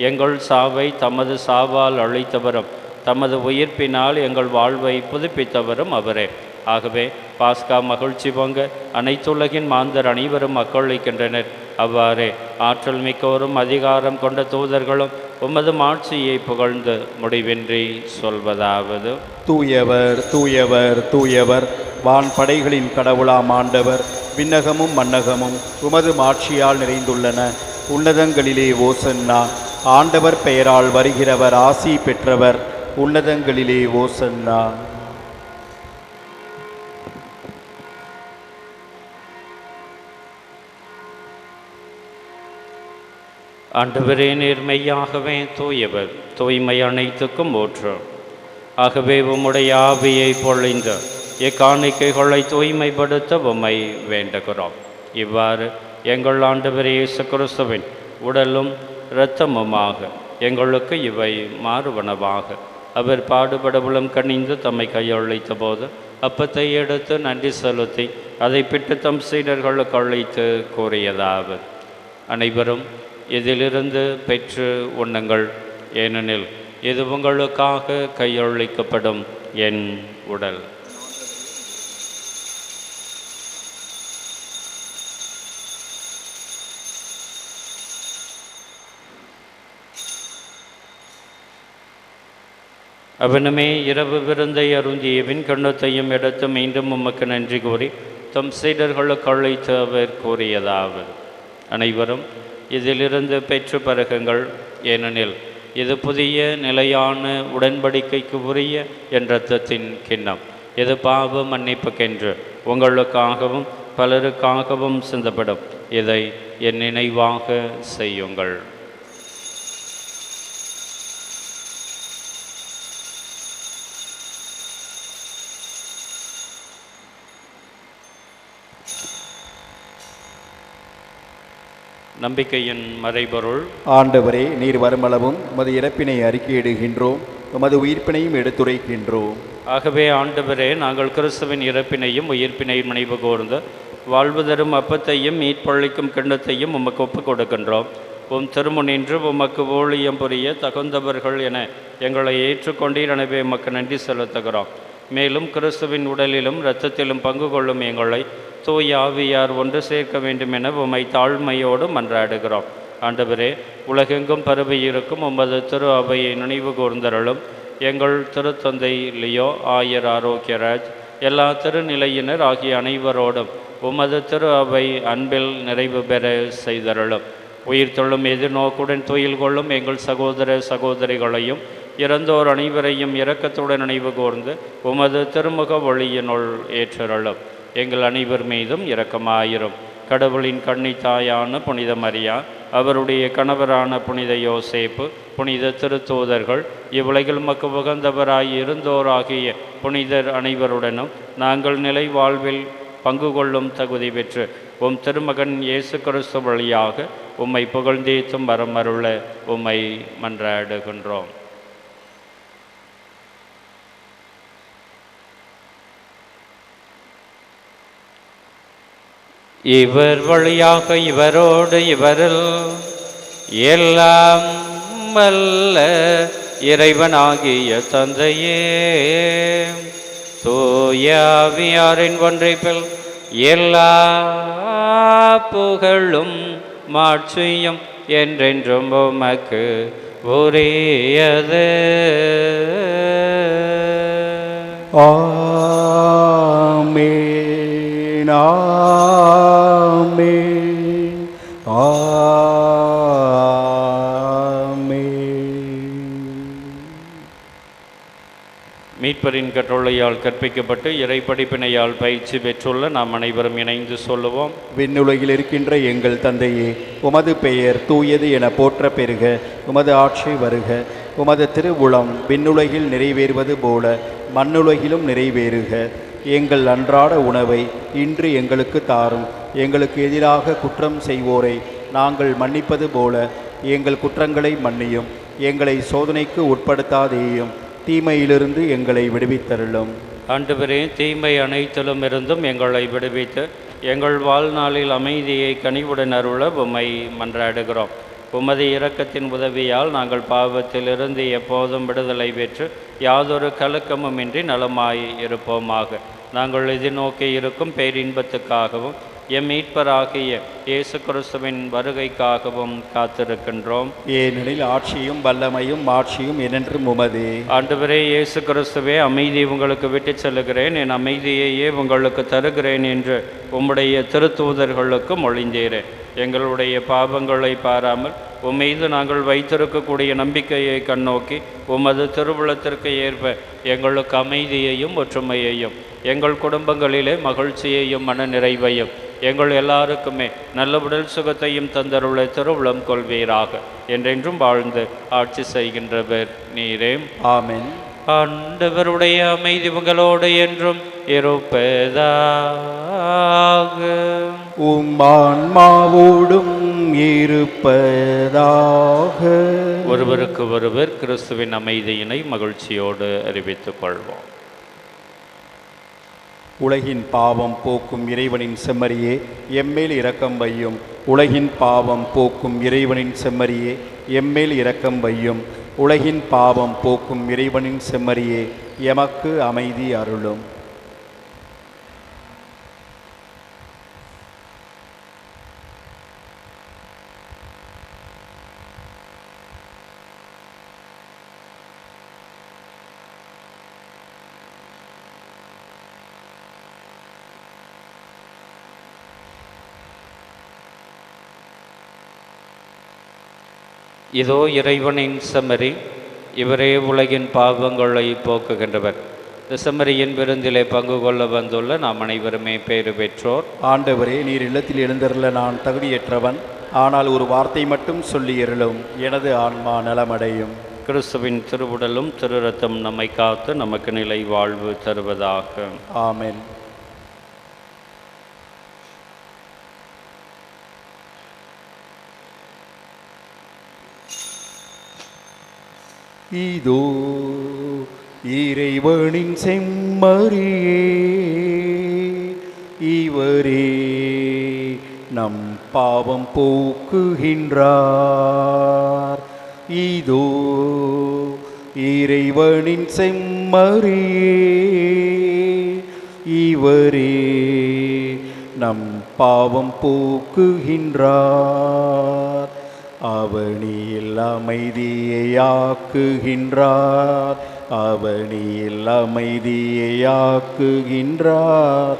Speaker 1: எங்கள் சாவை தமது சாவால் அழித்தவரும் தமது உயிர்ப்பினால் எங்கள் வாழ்வை புதுப்பித்தவரும் அவரே. ஆகவே பாஸ்கா மகிழ்ச்சி பொங்க அனைத்துலகின் மாந்தர் அனைவரும் மக்களிக்கின்றனர். அவ்வாறே ஆற்றல் மிக்கோரும் அதிகாரம் கொண்ட தூதர்களும் உமது மாட்சியை புகழ்ந்து முடிவின்றி சொல்வதாவது:
Speaker 2: தூயவர் தூயவர் தூயவர், வான் படைகளின் கடவுளாம் ஆண்டவர். விண்ணகமும் மன்னகமும் உமது மாட்சியால் நிறைந்துள்ளன. உன்னதங்களிலே ஓசன்னா. ஆண்டவர் பெயரால் வருகிறவர் ஆசி பெற்றவர். உன்னதங்களிலே ஓசன்னா.
Speaker 1: ஆண்டவரே, நேர்மையாகவே தூயவர், தூய்மை அனைத்துக்கும் ஊற்று. ஆகவே உம்முடைய ஆவியை பொழிந்த இக்காணிக்கைகளை தூய்மைப்படுத்த உம்மை வேண்டுகிறோம். இவ்வாறு எங்கள் ஆண்டவர் இயேசு கிறிஸ்துவின் உடலும் இரத்தமுமாக எங்களுக்கு இவை மாறுவனவாக. அவர் பாடுபடவுளும் கனிந்து தம்மை கையளித்த போது அப்பத்தை எடுத்து நன்றி செலுத்தி அதை பிட்டு தம் சீடர்களுக்கு அழைத்து கூறியதாவது: அனைவரும் இதிலிருந்து பெற்று உண்ணுங்கள், ஏனெனில் இது உங்களுக்காக கையளிக்கப்படும் என் உடல். அவனுமே இரவு விருந்தை அருந்தியவின் கிண்ணத்தையும் எடுத்து மீண்டும் உமக்கு நன்றி கூறி தம் சீடர்களுக்கு அழைத்து அவர் கூறியதாவது: அனைவரும் இதிலிருந்து பெற்று பருகுங்கள், ஏனெனில் இது புதிய நிலையான உடன்படிக்கைக்கு உரிய என் இரத்தத்தின் கிண்ணம். இது பாவ மன்னிப்புக்கென்று உங்களுக்காகவும் பலருக்காகவும் சிந்தப்படும். இதை என் நினைவாக செய்யுங்கள். நம்பிக்கையின் மறைபொருள்:
Speaker 2: ஆண்டவரே, நீர் வருமளவும் உமது இறப்பினை அறிக்கையிடுகின்றோம், உமது உயிர்ப்பினையும் எடுத்துரைக்கின்றோம்.
Speaker 1: ஆகவே ஆண்டவரே, நாங்கள் கிறிஸ்துவின் இறப்பினையும் உயிர்ப்பினையும் நினைவு கூர்ந்து வாழ்வு தரும் அப்பத்தையும் மீட்பளிக்கும் கிண்ணத்தையும் உமக்கு ஒப்புக் கொடுக்கின்றோம். உம் திருமுனின்று உமக்கு ஊழியம் புரிய தகுந்தவர்கள் என எங்களை ஏற்றுக்கொண்டீர். எனவே உமக்கு நன்றி செலுத்துகிறோம். மேலும் கிறிஸ்துவின் உடலிலும் இரத்தத்திலும் பங்கு கொள்ளும் எங்களை தூய ஆவியார் ஒன்று சேர்க்க வேண்டும் என உம்மை தாழ்மையோடு மன்றாடுகிறோம். ஆண்டவரே, உலகெங்கும் பரவி இருக்கும் உமது திரு அவையை நினைவு கூர்ந்தருளும். எங்கள் திருத்தந்தை லியோ ஆயர் ஆரோக்கியராஜ், எல்லா திருநிலையினர் ஆகிய அனைவரோடும் உமது திரு அவை அன்பில் நிறைவு பெற செய்தருளும். உயிர்த்தொள்ளும் எதிர்நோக்குடன் துயில் கொள்ளும் எங்கள் சகோதர சகோதரிகளையும் இறந்தோர் அனைவரையும் இரக்கத்துடன் நினைவு கூர்ந்து உமது திருமுக ஒளியினுள் ஏற்றருளும். எங்கள் அனைவர் மீதும் இரக்கமாயிரும். கடவுளின் கன்னித்தாயான புனித மரியா, அவருடைய கணவரான புனித யோசேப்பு, புனித திருத்தூதர்கள், இவ்வுலகில் மக்கு உகந்தவராய் இருந்தோராகிய புனிதர் அனைவருடனும் நாங்கள் நிலை வாழ்வில் பங்கு கொள்ளும் தகுதி பெற்று உம் திருமகன் இயேசு கிறிஸ்து வழியாக உம்மை புகழ்ந்தேத்தும் வரம் அருள உம்மை மன்றாடுகின்றோம். இவர் வழியாக இவரோடு இவரில் எல்லாம் வல்ல இறைவனாகிய தந்தையே, தூய ஆவியாரின் ஒன்றைப்பில் எல்லா புகழும் மாட்சியும் என்றென்றும் உமக்கு உரியது.
Speaker 2: ஆமென், ஆமென், ஆமென்.
Speaker 1: மீட்பரின் கட்டளையால் கற்பிக்கப்பட்டு இறைப்படிப்பினையால் பயிற்சி பெற்றுள்ள நாம் அனைவரும் இணைந்து சொல்லுவோம்.
Speaker 2: விண்ணுலகில் இருக்கின்ற எங்கள் தந்தையே, உமது பெயர் தூயது என போற்ற பெறுக. உமது ஆட்சி வருக. உமது திருவுளம் விண்ணுலகில் நிறைவேறுவது போல மண்ணுலகிலும் நிறைவேறுக. எங்கள் அன்றாட உணவை இன்று எங்களுக்கு தாரும். எங்களுக்கு எதிராக குற்றம் செய்வோரை நாங்கள் மன்னிப்பது போல எங்கள் குற்றங்களை மன்னியும். எங்களை சோதனைக்கு உட்படுத்தாதேயும், தீமையிலிருந்து எங்களை விடுவித்தருளும்.
Speaker 1: ஆண்டவரே, தீமை அனைத்திலும் இருந்தும் எங்களை விடுவித்து எங்கள் வாழ்நாளில் அமைதியை கனிவுடன் அருள உம்மை மன்றாடுகிறோம். உமது இரக்கத்தின் உதவியால் நாங்கள் பாவத்திலிருந்து எப்போதும் விடுதலை பெற்று யாதொரு கலக்கமுமின்றி நலமாய் இருப்போமாக. நாங்கள் எதிர்நோக்கி இருக்கும் பேரின்பத்துக்காகவும் எம் மீட்பராகிய இயேசு கிறிஸ்துவின் வருகைக்காகவும் காத்திருக்கின்றோம்.
Speaker 2: ஏனெனில் ஆட்சியும் வல்லமையும் மாட்சியும் என்றென்றும் உமதே.
Speaker 1: ஆண்டவரே இயேசு கிறிஸ்துவே, அமைதியை உங்களுக்கு விட்டுச் செல்லுகிறேன், என் அமைதியையே உங்களுக்கு தருகிறேன் என்று உம்முடைய திருத்தூதர்களுக்கு மொழிந்தீரே. எங்களுடைய பாவங்களை பாராமல் உம்மீது நாங்கள் வைத்திருக்கக்கூடிய நம்பிக்கையை கண்ணோக்கி உமது திருவுளத்திற்கு ஏற்ப எங்களுக்கு அமைதியையும் ஒற்றுமையையும், எங்கள் குடும்பங்களிலே மகிழ்ச்சியையும் மன நிறைவையும், எங்கள் எல்லாருக்குமே நல்ல உடல் சுகத்தையும் தந்தருள திருவுளம் கொள்வீராக. என்றென்றும் வாழ்ந்து ஆட்சி செய்கின்றவர் நீரே.
Speaker 2: ஆமென்.
Speaker 1: ஆண்டவருடைய அமைதி உங்களோடு என்றும் இருப்பதாக.
Speaker 2: ஆன்மாவோடும் இருப்பதாக.
Speaker 1: ஒருவருக்கு ஒருவர் கிறிஸ்துவின் அமைதியினை மகிழ்ச்சியோடு அறிவித்துக் கொள்வோம்.
Speaker 2: உலகின் பாவம் போக்கும் இறைவனின் செம்மறியே, எம்மேல் இரக்கம் வையும். உலகின் பாவம் போக்கும் இறைவனின் செம்மறியே, எம்மேல் இரக்கம் வையும். உலகின் பாவம் போக்கும் இறைவனின் செம்மறியே, எமக்கு அமைதி அருளும்.
Speaker 1: இதோ இறைவனின் செம்மறி, இவரே உலகின் பாவங்களை போக்குகின்றவர். இந்த செம்மறியின் விருந்திலே பங்கு கொள்ள வந்துள்ள நாம் அனைவருமே பேறு பெற்றோர்.
Speaker 2: ஆண்டவரே, நீர் இல்லத்தில் எழுந்தருள நான் தகுதியற்றவன். ஆனால் ஒரு வார்த்தை மட்டும் சொல்லி அருளும், எனது ஆன்மா நலமடையும்.
Speaker 1: கிறிஸ்துவின் திருவுடலும் திரு ரத்தம் நம்மை காத்து நமக்கு நிலை வாழ்வு தருவதாக.
Speaker 2: ஆமென். இதோ இறைவனின் செம்மறியே, இவரே நம் பாவம் போக்குகின்றார். இதோ இறைவனின் செம்மறியே, இவரே நம் பாவம் போக்குகின்றார். அவனியில் அமைதியாக்குகின்றார். அவனியில் அமைதியாக்குகின்றார்.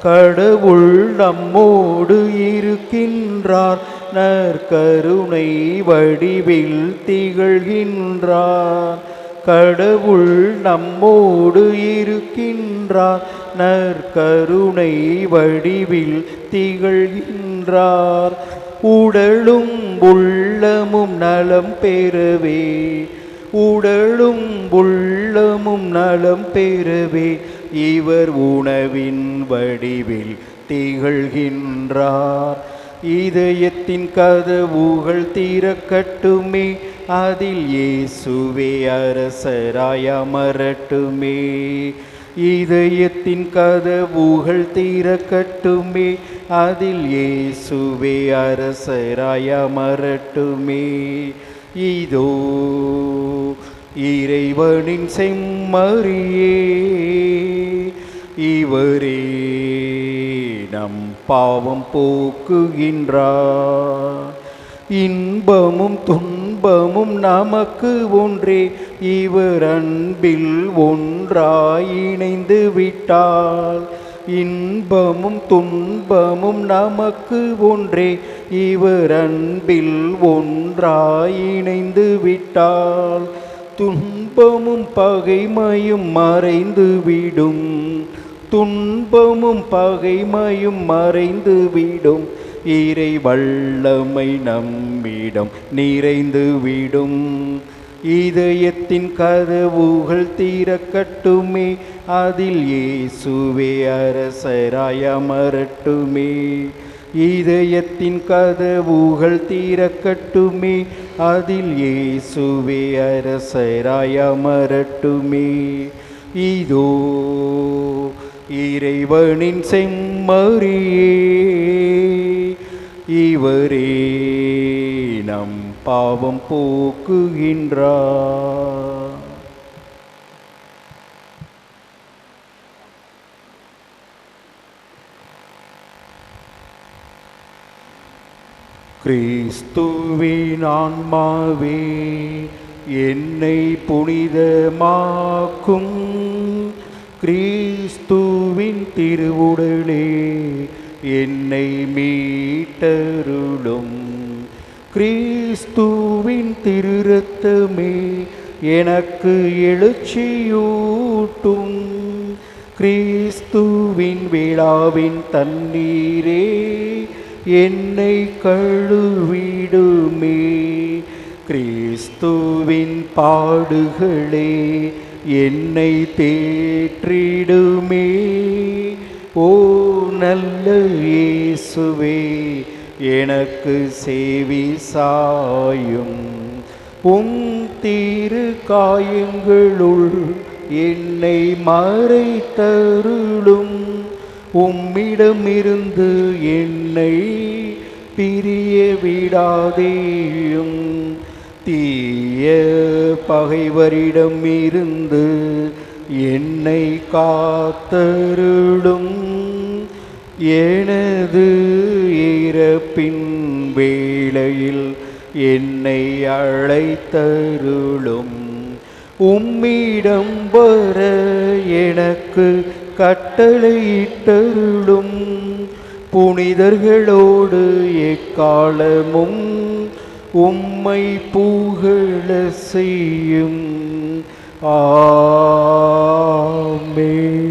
Speaker 2: கடவுள் நம்மோடு இருக்கின்றார். நற்கருணை வடிவில் திகழ்கின்றார். கடவுள் நம்மோடு இருக்கின்றார். நற்கருணை வடிவில் திகழ்கின்றார். உடலும் உள்ளமும் நலம் பெறவே, உடலும் உள்ளமும் நலம் பெறவே, இவர் உணவின் வடிவில் திகழ்கின்றார். இதயத்தின் கதவுகள் திறக்கட்டுமே, அதில் இயேசுவே அரசராய் அமரட்டுமே. இதயத்தின் கதவுகள் திறக்கட்டுமே, அதில் இயேசுவே அரசராய் அமரட்டுமே. இதோ இறைவனின் செம்மறியே, இவரே நம் பாவம் போக்குகின்றார். இன்பமும் துன்பமும் நமக்கு ஒன்றே, இவர் அன்பில் ஒன்றாய் இணைந்து விட்டால். இன்பமும் துன்பமும் நமக்கு ஒன்றே, இவர் அன்பில் ஒன்றாய் இணைந்து விட்டால். துன்ப துன்பமும் பகைமையும் மறைந்து விடும், துன்பமும் பகைமையும் மறைந்து விடும், இறை வல்லமை நம்மிடம் நிறைந்து விடும். இதயத்தின் கதவுகள் திறக்கட்டுமே, அதில் இயேசுவே அரசராய் அமரட்டுமே. இதயத்தின் கதவுகள் திறக்கட்டுமே, அதில் இயேசுவே அரசராய் அமரட்டுமே. இதோ இறைவனின் செம்மறியே, இவரே நம் பாவம் போக்குகின்றார். கிறிஸ்துவின் ஆன்மாவே என்னை புனிதமாக்கும், கிறிஸ்துவின் திருவுடலே என்னை மீட்டருளும். கிறிஸ்துவின் திருரத்தமே எனக்கு எழுச்சியூட்டும். கிறிஸ்துவின் விழாவின் தண்ணீரே என்னை கழுவிடுமே. கிறிஸ்துவின் பாடுகளே என்னை தேற்றிடுமே. ஓ நல்ல இயேசுவே, எனக்கு செவி சாயும். திரு காயங்களுள் என்னை மறைத்தருளும். உம்மிடமிருந்து என்னை பிரிய விடாதேயும். தீய பகைவரிடமிருந்து என்னை காத்தருளும். எனது இறப்பின் வேளையில் என்னை அழைத்தருளும். உம்மிடம் வர எனக்கு கட்டளையிட்டருளும். புனிதர்களோடு எக்காலமும் உம்மை புகழ செய்யும். ஆமென்.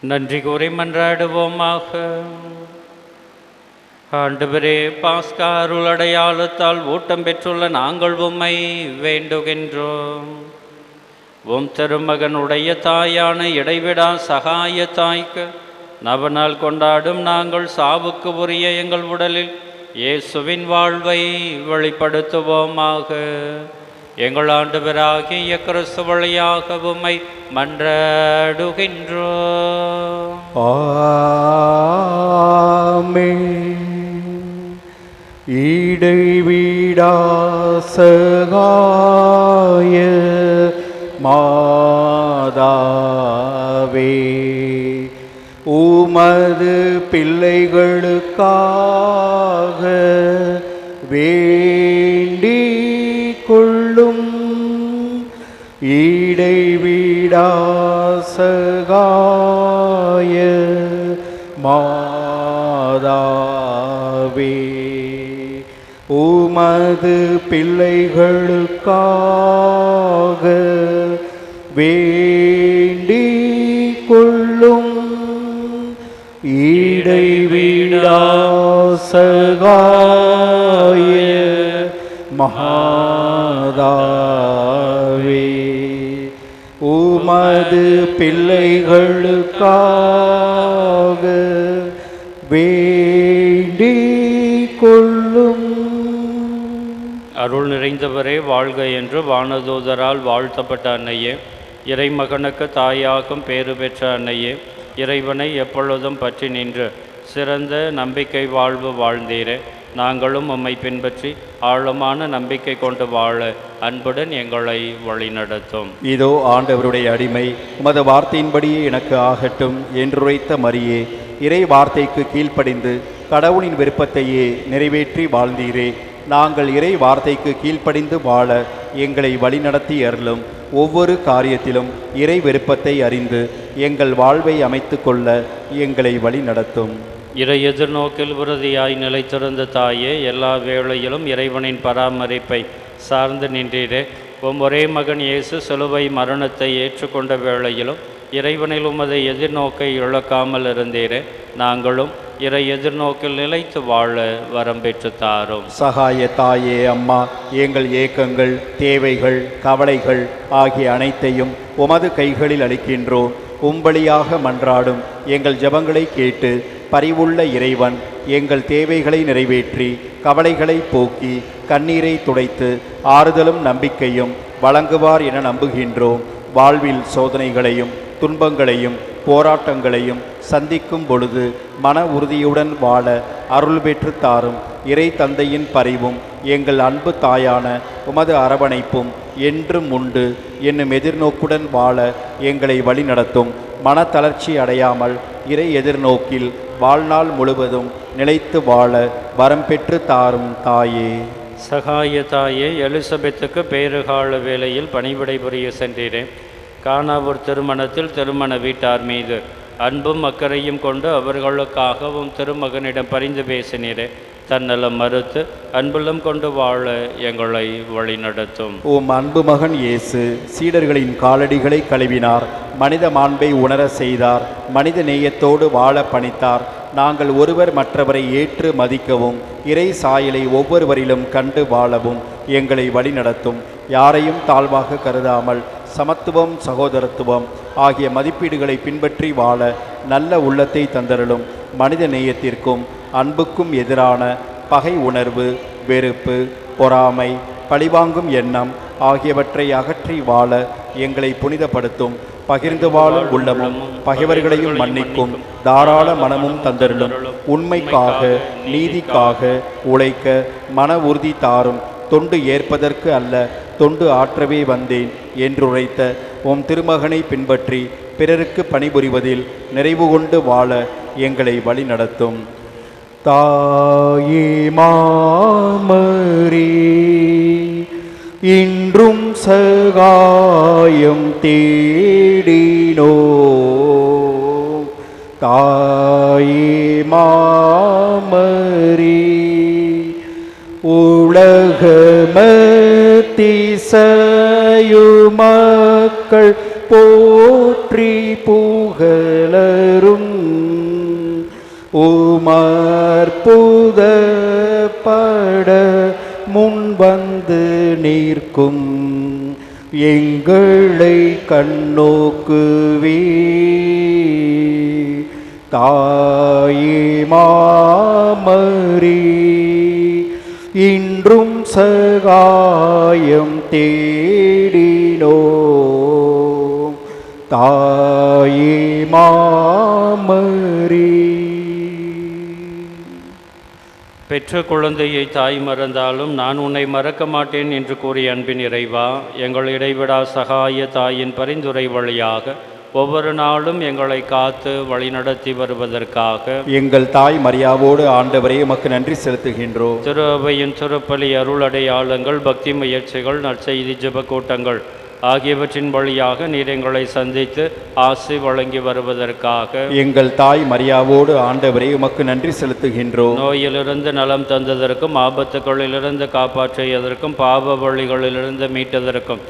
Speaker 1: நன்றி கூறி மன்றாடுவோமாக. ஆண்டவரே, பாஸ்கா அருள் அடையாளத்தால் ஊட்டம் பெற்றுள்ள நாங்கள் உம்மை வேண்டுகின்றோம். உம் திருமகனுடைய தாயான இடைவிடா சகாய தாய்க்கு நவநாள் கொண்டாடும் நாங்கள் சாவுக்கு உரிய எங்கள் உடலில் இயேசுவின் வாழ்வை வெளிப்படுத்துவோமாக. எங்கள் ஆண்டவராகிய கிறிஸ்து வழியாக உம்மை மன்றாடுகின்றோம்.
Speaker 2: ஆமென். இடைவிடா சகாய மாதாவே, உமது பிள்ளைகளுக்காக வேண்டிக் கொள்ளும். இடைவிடா சகாய மாதாவே, உமது பிள்ளைகளுக்காக வேண்டிக் கொள்ளும். இடைவிடா சகாய மாதாவே, உமது பிள்ளைகளுக்காக வேண்டிக் கொள்ளும்.
Speaker 1: அருள் நிறைந்தவரே வாழ்க என்று வானதூதரால் வாழ்த்தப்பட்ட அன்னையே, இறைமகனுக்கு தாயாகும் பேறு பெற்ற அன்னையே, இறைவனை எப்பொழுதும் பற்றி நின்று சிறந்த நம்பிக்கை வாழ்வு வாழ்ந்தீரே. நாங்களும் உம்மை பின்பற்றி ஆழமான நம்பிக்கை கொண்டு வாழ அன்புடன் எங்களை வழிநடத்தும்.
Speaker 2: இதோ ஆண்டவருடைய அடிமை, உமது வார்த்தையின்படியே எனக்கு ஆகட்டும் என்றுரைத்த மரியே, இறை வார்த்தைக்கு கீழ்ப்படிந்து கடவுளின் விருப்பத்தையே நிறைவேற்றி வாழ்ந்தீரே. நாங்கள் இறை வார்த்தைக்கு கீழ்ப்படிந்து வாழ எங்களை வழிநடத்தி அருளும். ஒவ்வொரு காரியத்திலும் இறை விருப்பத்தை அறிந்து எங்கள் வாழ்வை அமைத்து கொள்ள எங்களை வழிநடத்தும்.
Speaker 1: இறை எதிர்நோக்கில் உறுதியாய் நிலைத்திருந்த தாயே, எல்லா வேளையிலும் இறைவனின் பராமரிப்பை சார்ந்து நின்றீரே. ஒரே மகன் இயேசு சிலுவை மரணத்தை ஏற்றுக்கொண்ட வேளையிலும் இறைவனில் உமது எதிர்நோக்கை இழக்காமல் இருந்தீரே. நாங்களும் இறை எதிர்நோக்கில் நிலைத்து வாழ வரம் பெற்று தாரும்.
Speaker 2: சகாய தாயே அம்மா, எங்கள் ஏக்கங்கள், தேவைகள், கவலைகள் ஆகிய அனைத்தையும் உமது கைகளில் அளிக்கின்றோம். உம்பளியாக மன்றாடும் எங்கள் ஜெபங்களை கேட்டு பரிவுள்ள இறைவன் எங்கள் தேவைகளை நிறைவேற்றி கவலைகளை போக்கி கண்ணீரை துடைத்து ஆறுதலும் நம்பிக்கையும் வழங்குவார் என நம்புகின்றோம். வாழ்வில் சோதனைகளையும் துன்பங்களையும் போராட்டங்களையும் சந்திக்கும் பொழுது மன உறுதியுடன் வாழ அருள் பெற்று தாரும். இறை தந்தையின் பரிவும் எங்கள் அன்பு தாயான உமது அரவணைப்பும் என்றும் உண்டு என்னும் எதிர்நோக்குடன் வாழ எங்களை வழிநடத்தும். மனத்தளர்ச்சி அடையாமல் இறை எதிர்நோக்கில் வாழ்நாள் முழுவதும் நிலைத்து வாழ வரம் பெற்று தாரும் தாயே.
Speaker 1: சகாய தாயே, எலிசபெத்துக்கு பேறுகால வேளையில் பணிவிடை புரிய சென்றேன். கானாவூர் திருமணத்தில் திருமண வீட்டார் மீது அன்பும் அக்கறையும் கொண்டு அவர்களுக்காகவும் திருமகனிடம் பரிந்து பேசினீரே. தன்னலம் மறுத்து அன்புள்ளம் கொண்டு வாழ எங்களை வழிநடத்தும்.
Speaker 2: உம் அன்பு மகன் இயேசு சீடர்களின் காலடிகளை கழுவினார், மனித மாண்பை உணர செய்தார், மனித நேயத்தோடு வாழ பணித்தார். நாங்கள் ஒருவர் மற்றவரை ஏற்று மதிக்கவும் இறை சாயலை ஒவ்வொருவரிலும் கண்டு வாழவும் எங்களை வழிநடத்தும். யாரையும் தாழ்வாக கருதாமல் சமத்துவம், சகோதரத்துவம் ஆகிய மதிப்பீடுகளை பின்பற்றி வாழ நல்ல உள்ளத்தை தந்தருளும். மனித நேயத்திற்கும் அன்புக்கும் எதிரான பகை உணர்வு, வெறுப்பு, பொறாமை, பழிவாங்கும் எண்ணம் ஆகியவற்றை அகற்றி வாழ எங்களை புனிதப்படுத்தும். பகிர்ந்து வாழும் உள்ளமும் பகைவர்களையும் மன்னிக்கும் தாராள மனமும் தந்தருளும். உண்மைக்காக நீதிக்காக உழைக்க மன உறுதி தாரும். தொண்டு ஏற்பதற்கு அல்ல, தொண்டு ஆற்றவே வந்தேன் என்றுரைத்த உம் திருமகனை பின்பற்றி பிறருக்கு பணிபுரிவதில் நிறைவு கொண்டு வாழ எங்களை வழிநடத்தும். தாயே மாமரி, இன்றும் சகாயம் தேடினோ. தாயே மாமரி, உலகமதிசயுமக்கள் போற்றி புகழரும் உமற்புத பட முன்வந்து நிற்கும் எங்களை கண்ணோக்குவே. தாயே மாமரி, இன்றும் சகாயம் தேடினோ. தாயே மாமரி.
Speaker 1: பெற்ற குழந்தையை தாய் மறந்தாலும் நான் உன்னை மறக்க மாட்டேன் என்று கூறிய அன்பின் இறைவா, எங்கள் இடைவிடா சகாய தாயின் பரிந்துரை வழியாக ஒவ்வொரு நாளும் எங்களை காத்து வழிநடத்தி வருவதற்காக
Speaker 2: எங்கள் தாய் மரியாவோடு ஆண்டவரே உமக்கு நன்றி செலுத்துகின்றோம்.
Speaker 1: திரு அவையின் திருப்பலி, அருள் அடையாளங்கள், பக்தி முயற்சிகள், நற்செய்தி ஜெப கூட்டங்கள் ஆகியவற்றின் வழியாக நீர் எங்களை சந்தித்து ஆசி வழங்கி வருவதற்காக
Speaker 2: எங்கள் தாய் மரியாவோடு ஆண்டவரே உமக்கு நன்றி செலுத்துகின்றோம்.
Speaker 1: நோயிலிருந்து நலம் தந்ததற்கும், ஆபத்துகளிலிருந்து காப்பாற்றியதற்கும், பாவ வழிகளிலிருந்து மீட்டதற்கும்,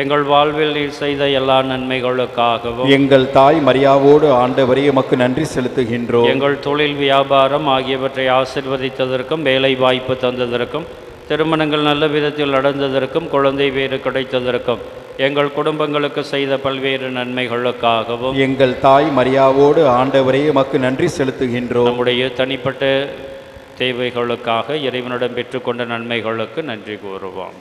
Speaker 1: எங்கள் வாழ்வில் நீர் செய்த எல்லா நன்மைகளுக்காகவும்
Speaker 2: எங்கள் தாய் மரியாவோடு ஆண்டவரே உமக்கு நன்றி செலுத்துகின்றோம்.
Speaker 1: எங்கள் தொழில் வியாபாரம் ஆகியவற்றை ஆசிர்வதித்ததற்கும், வேலை வாய்ப்பு தந்ததற்கும், திருமணங்கள் நல்ல விதத்தில் நடந்ததற்கும், குழந்தை வேறு கிடைத்ததற்கும், எங்கள் குடும்பங்களுக்கு செய்த பல்வேறு நன்மைகளுக்காகவும்
Speaker 2: எங்கள் தாய் மரியாவோடு ஆண்டவரே உமக்கு நன்றி செலுத்துகின்றோம்.
Speaker 1: நம்முடைய தனிப்பட்ட தேவைகளுக்காக இறைவனிடம் பெற்றுக்கொண்ட நன்மைகளுக்கு நன்றி கூறுவோம்.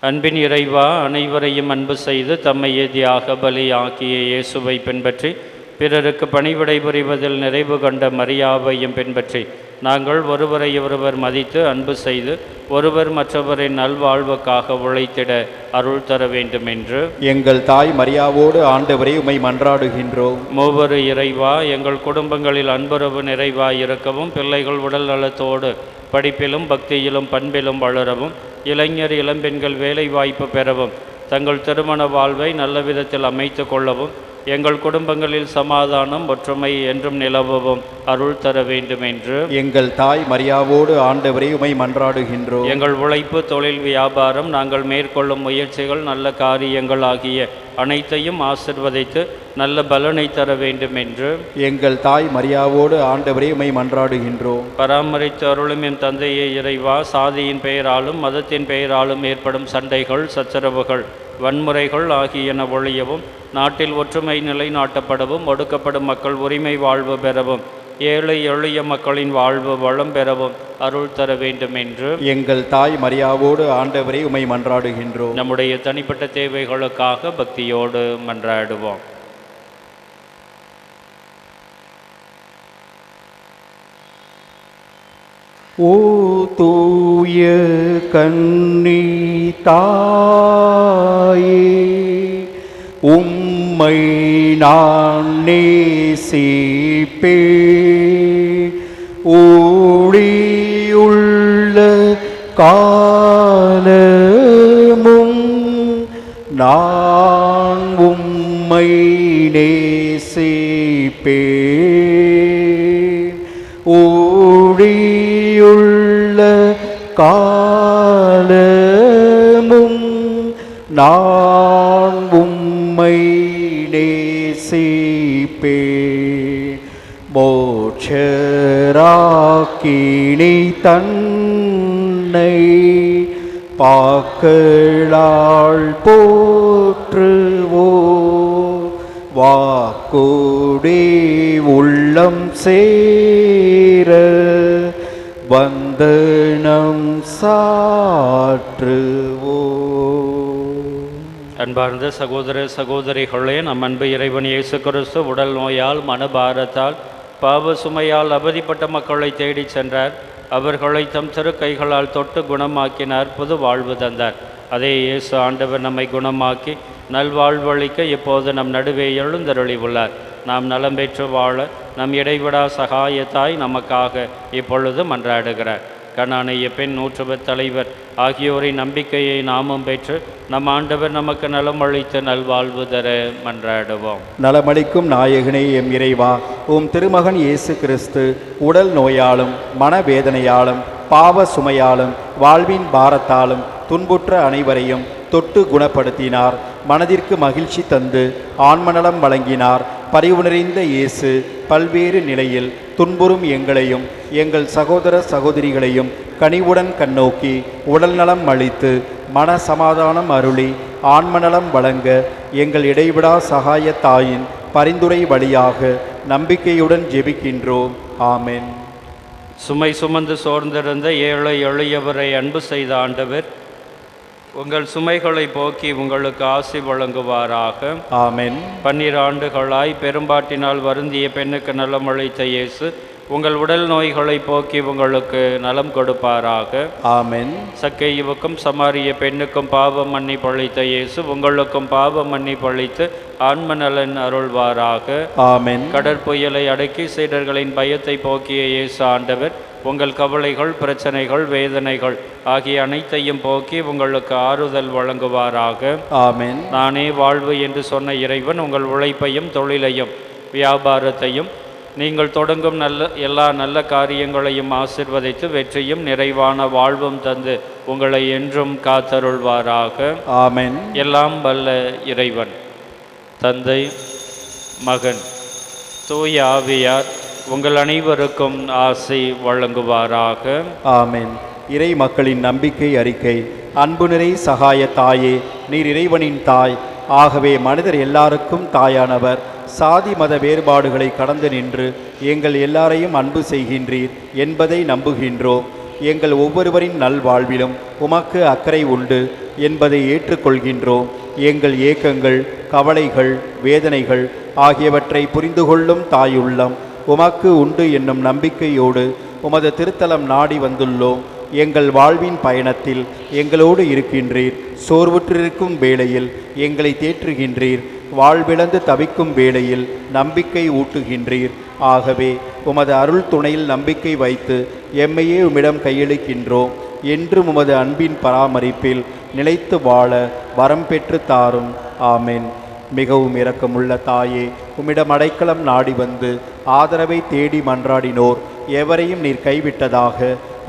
Speaker 1: அன்பின் இறைவா, அனைவரையும் அன்பு செய்து தம்மை ஏதியாக பலியாக்கிய இயேசுவை பின்பற்றி பிறருக்கு பணிவிடை புரிவதில் நிறைவு கண்ட மரியாவையும் பின்பற்றி நாங்கள் ஒருவரை ஒருவர் மதித்து அன்பு செய்து ஒருவர் மற்றவரின் நல்வாழ்வுக்காக உழைத்திட அருள் தர வேண்டும் என்று
Speaker 2: எங்கள் தாய் மரியாவோடு ஆண்டவரை உம்மை மன்றாடுகின்றோம்.
Speaker 1: மூவரு இறைவா, எங்கள் குடும்பங்களில் அன்புறவு நிறைவாய் இருக்கவும், பிள்ளைகள் உடல் நலத்தோடு படிப்பிலும் பக்தியிலும் பண்பிலும் வளரவும், இளைஞர் இளம்பெண்கள் வேலை வாய்ப்பு பெறவும், தங்கள் திருமண வாழ்வை நல்ல விதத்தில் அமைத்து கொள்ளவும், எங்கள் குடும்பங்களில் சமாதானம் ஒற்றுமை என்றும் நிலவவும் அருள் தர வேண்டும் என்று
Speaker 2: எங்கள் தாய் மரியாவோடு ஆண்டவரை உம்மை மன்றாடுகின்றோம்.
Speaker 1: எங்கள் உழைப்பு, தொழில், வியாபாரம், நாங்கள் மேற்கொள்ளும் முயற்சிகள், நல்ல காரியங்கள் ஆகிய அனைத்தையும் ஆசிர்வதித்து நல்ல பலனை தர வேண்டும் என்று
Speaker 2: எங்கள் தாய் மரியாவோடு ஆண்டவரை உம்மை மன்றாடுகின்றோம்.
Speaker 1: பராமரித்து அருளும் என் தந்தையே இறைவா, சாதியின் பெயராலும் மதத்தின் பெயராலும் ஏற்படும் சண்டைகள், சச்சரவுகள், வன்முறைகள் ஆகியன ஒழியவும், நாட்டில் ஒற்றுமை நிலைநாட்டப்படவும், ஒடுக்கப்படும் மக்கள் உரிமை வாழ்வு பெறவும், ஏழை எளிய மக்களின் வாழ்வு வளம் பெறவும் அருள் தர வேண்டும் என்று
Speaker 2: எங்கள் தாய் மரியாவோடு ஆண்டவரை உம்மை மன்றாடுகின்றோம்.
Speaker 1: நம்முடைய தனிப்பட்ட தேவைகளுக்காக பக்தியோடு மன்றாடுவோம்.
Speaker 2: ஓ தூய கன்னி தாயே, உம்மை நான் நேசிப்பேன். ஒளியுள்ள காலமும் நான் உம்மை நேசிப்பேன். ஒளியுள்ள காலமும் நான் உம்மை நேசிப்பேன். மோட்சராக்கினி தன்னை பாக்களால் போற்றுவோ, வாக்கோடே உள்ளம் சேர வந்தனம் சாற்றுவோ.
Speaker 1: அன்பார்ந்த சகோதர சகோதரிகளே, நம் அன்பு இறைவன் இயேசு கிறிஸ்து உடல் நோயால், மனபாரத்தால், பாவ சுமையால் அவதிப்பட்ட மக்களை தேடிச் சென்றார். அவர்களை தம் திருக்கைகளால் தொட்டு குணமாக்கினார், புது வாழ்வு தந்தார். அதே இயேசு ஆண்டவர் நம்மை குணமாக்கி நல்வாழ்வளிக்க இப்போது நம் நடுவே எழுந்தருளி உள்ளார். நாம் நலம் பெற்று வாழ நம் இடைவிடா சகாயத்தாய் நமக்காக இப்பொழுது மன்றாடுகிறார். கனானிய பெண், நூற்றுவர் தலைவர் ஆகியோரின் நம்பிக்கையை நாமும் பெற்று நம் ஆண்டவர் நமக்கு நலம் அளித்து நல்வாழ்வு தர மன்றாடுவோம்.
Speaker 2: நலமளிக்கும் நாயகனே எம் இறைவா, உம் திருமகன் இயேசு கிறிஸ்து உடல் நோயாலும் மனவேதனையாலும் பாவ சுமையாலும் வாழ்வின் பாரத்தாலும் துன்புற்ற அனைவரையும் தொட்டு குணப்படுத்தினார். மனதிற்கு மகிழ்ச்சி தந்து ஆன்மநலம் வழங்கினார். பரிவு நிறைந்த இயேசு பல்வேறு நிலையில் துன்புறும் எங்களையும் எங்கள் சகோதர சகோதரிகளையும் கனிவுடன் கண்ணோக்கி உடல் நலம் அளித்து மன சமாதானம் அருளி ஆன்மநலம் வழங்க எங்கள் இடைவிடா சகாய தாயின் பரிந்துரை வழியாக நம்பிக்கையுடன் ஜெபிக்கின்றோம். ஆமென்.
Speaker 1: சுமை சுமந்து சோர்ந்திருந்த ஏழை எளியவரை அன்பு செய்த ஆண்டவர் உங்கள் சுமைகளை போக்கி உங்களுக்கு ஆசி வழங்குவாராக.
Speaker 2: ஆமென். 12
Speaker 1: ஆண்டுகளாய் பெரும்பாட்டினால் வருந்திய பெண்ணுக்கு நலம் அளித்த இயேசு உங்கள் உடல் நோய்களை போக்கி உங்களுக்கு நலம் கொடுப்பாராக.
Speaker 2: ஆமென்.
Speaker 1: சக்கேயுவுக்கும் சமாரிய பெண்ணுக்கும் பாவ மன்னிப்பு அளித்த இயேசு உங்களுக்கும் பாவ மன்னிப்பு அளித்து ஆன்ம நலன் அருள்வாராக.
Speaker 2: ஆமென்.
Speaker 1: கடற்புயலை அடக்கி சீடர்களின் பயத்தை போக்கிய இயேசு ஆண்டவர் உங்கள் கவலைகள், பிரச்சனைகள், வேதனைகள் ஆகிய அனைத்தையும் போக்கி உங்களுக்கு ஆறுதல் வழங்குவாராக.
Speaker 2: ஆமென்.
Speaker 1: நானே வாழ்வு என்று சொன்ன இறைவன் உங்கள் உழைப்பையும் தொழிலையும் வியாபாரத்தையும் நீங்கள் தொடங்கும் எல்லா நல்ல காரியங்களையும் ஆசிர்வதித்து வெற்றியும் நிறைவான வாழ்வும் தந்து உங்களை என்றும் காத்தருள்வாராக.
Speaker 2: ஆமென்.
Speaker 1: எல்லாம் வல்ல இறைவன் தந்தை, மகன், தூய ஆவியார் உங்கள் அனைவருக்கும் ஆசி வழங்குவாராக.
Speaker 2: ஆமென். இறை மக்களின் நம்பிக்கை அறிக்கை. அன்பு நிறை சகாய தாயே, நீர் இறைவனின் தாய். ஆகவே மனிதர் எல்லாருக்கும் தாயானவர். சாதி மத வேறுபாடுகளை கடந்து நின்று எங்கள் எல்லாரையும் அன்பு செய்கின்றீர் என்பதை நம்புகின்றோம். எங்கள் ஒவ்வொருவரின் நல்வாழ்விலும் உமக்கு அக்கறை உண்டு என்பதை ஏற்றுக்கொள்கின்றோம். எங்கள் ஏக்கங்கள், கவலைகள், வேதனைகள் ஆகியவற்றை புரிந்து கொள்ளும் தாயுள்ளம் உமக்கு உண்டு என்னும் நம்பிக்கையோடு உமது திருத்தலம் நாடி வந்துள்ளோம். எங்கள் வாழ்வின் பயணத்தில் எங்களோடு இருக்கின்றீர். சோர்வுற்றிருக்கும் வேளையில் எங்களை தேற்றுகின்றீர். வாழ்விழந்து தவிக்கும் வேளையில் நம்பிக்கை ஊட்டுகின்றீர். ஆகவே உமது அருள் துணையில் நம்பிக்கை வைத்து எம்மையே உம்மிடம் கையளிக்கின்றோம். என்றும் உமது அன்பின் பராமரிப்பில் நிலைத்து வாழ வரம் பெற்று தாரும். ஆமென். மிகவும் இரக்கமுள்ள தாயே, உம்மிடம் அடைக்கலம் நாடி வந்து ஆதரவை தேடி மன்றாடினோர் எவரையும் நீர் கைவிட்டதாக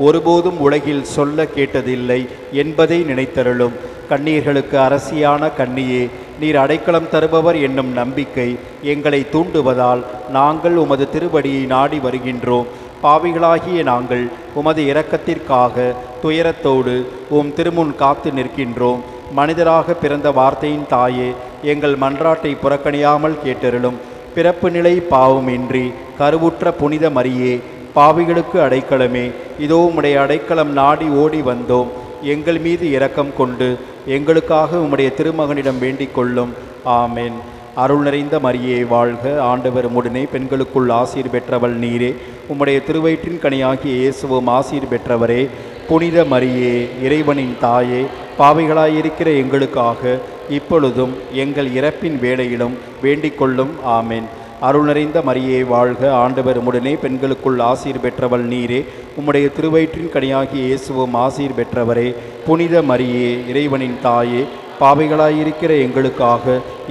Speaker 2: ஒருபோதும் உலகில் சொல்ல கேட்டதில்லை என்பதை நினைத்தருளும். கண்ணீர்களுக்கு அரசியான கன்னியே, நீர் அடைக்கலம் தருபவர் என்னும் நம்பிக்கை எங்களை தூண்டுவதால் நாங்கள் உமது திருவடியை நாடி வருகின்றோம். பாவிகளாகிய நாங்கள் உமது இரக்கத்திற்காக துயரத்தோடு உம் திருமுன் காத்து நிற்கின்றோம். மனிதராக பிறந்த வார்த்தையின் தாயே, எங்கள் மன்றாட்டை புறக்கணியாமல் கேட்டருளும். பிறப்பு நிலை பாவமின்றி கருவுற்ற புனித மரியே, பாவிகளுக்கு அடைக்கலமே, இதோ உம்முடைய அடைக்கலம் நாடி ஓடி வந்தோம். எங்கள் மீது இரக்கம் கொண்டு எங்களுக்காக உம்முடைய திருமகனிடம் வேண்டிக் கொள்ளும். ஆமென். அருள் நிறைந்த மரியே வாழ்க, ஆண்டவர் உம்முடனே, பெண்களுக்குள் ஆசீர் பெற்றவள் நீரே. உம்முடைய திருவயிற்றின் கனியாகிய இயேசுவும் ஆசீர் பெற்றவரே. புனித மரியே, இறைவனின் தாயே, பாவிகளாயிருக்கிற எங்களுக்காக இப்பொழுதும் எங்கள் இறப்பின் வேளையிலும் வேண்டிக் கொள்ளும். ஆமென். அருள் நிறைந்த மரியே வாழ்க, ஆண்டவர் உம்முடனே, பெண்களுக்குள் ஆசீர் பெற்றவள் நீரே. உம்முடைய திருவயிற்றின் கனியாகிய இயேசுவும் ஆசீர் பெற்றவரே. புனித மரியே, இறைவனின் தாயே, பாவிகளாயிருக்கிற எங்களுக்காக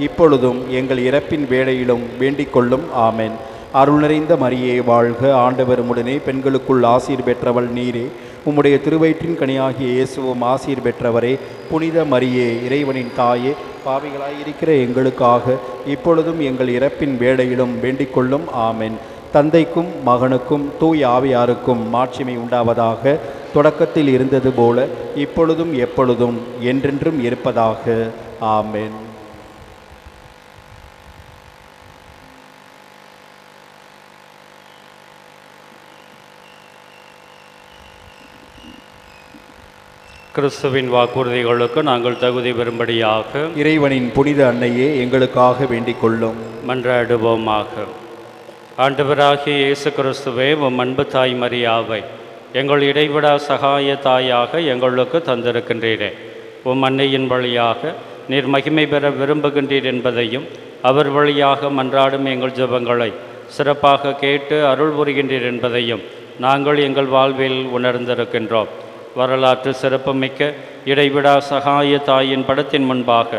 Speaker 2: இப்பொழுதும் எங்கள் இறப்பின் வேளையிலும் வேண்டிக் கொள்ளும். ஆமென். அருள் நிறைந்த மரியே வாழ்க, ஆண்டவர் உம்முடனே, பெண்களுக்குள் ஆசீர் பெற்றவள் நீரே. உம்முடைய திருவயிற்றின் கனியாகிய இயேசுவும் ஆசீர் பெற்றவரே. புனித மரியே, இறைவனின் தாயே, பாவிகளாயிருக்கிற எங்களுக்காக இப்பொழுதும் எங்கள் இறப்பின் வேளையிலும் வேண்டிக் கொள்ளும். ஆமென். தந்தைக்கும் மகனுக்கும் தூய் ஆவியாருக்கும் மாட்சிமை உண்டாவதாக. தொடக்கத்தில் இருந்தது போல இப்பொழுதும் எப்பொழுதும் என்றென்றும் இருப்பதாக. ஆமென்.
Speaker 1: கிறிஸ்துவின் வாக்குறுதிகளுக்கு நாங்கள் தகுதி பெறும்படியாக
Speaker 2: இறைவனின் புனித அன்னையே, எங்களுக்காக வேண்டிக் கொள்ளும்.
Speaker 1: மன்றாடுவோமாக. ஆண்டவராகிய இயேசு கிறிஸ்துவே, உம் அன்பு தாய் மரியாவை எங்கள் இடைவிடா சகாய தாயாக எங்களுக்கு தந்திருக்கின்றீரே. உம் அன்னையின் வழியாக நீர் மகிமை பெற விரும்புகின்றீர் என்பதையும், அவர் வழியாக மன்றாடும் எங்கள் ஜெபங்களை சிறப்பாக கேட்டு அருள் புரிகின்றீர் என்பதையும் நாங்கள் எங்கள் வாழ்வில் உணர்ந்திருக்கின்றோம். வரலாற்று சிறப்புமிக்க இடைவிடா சகாய தாயின் படத்தின் முன்பாக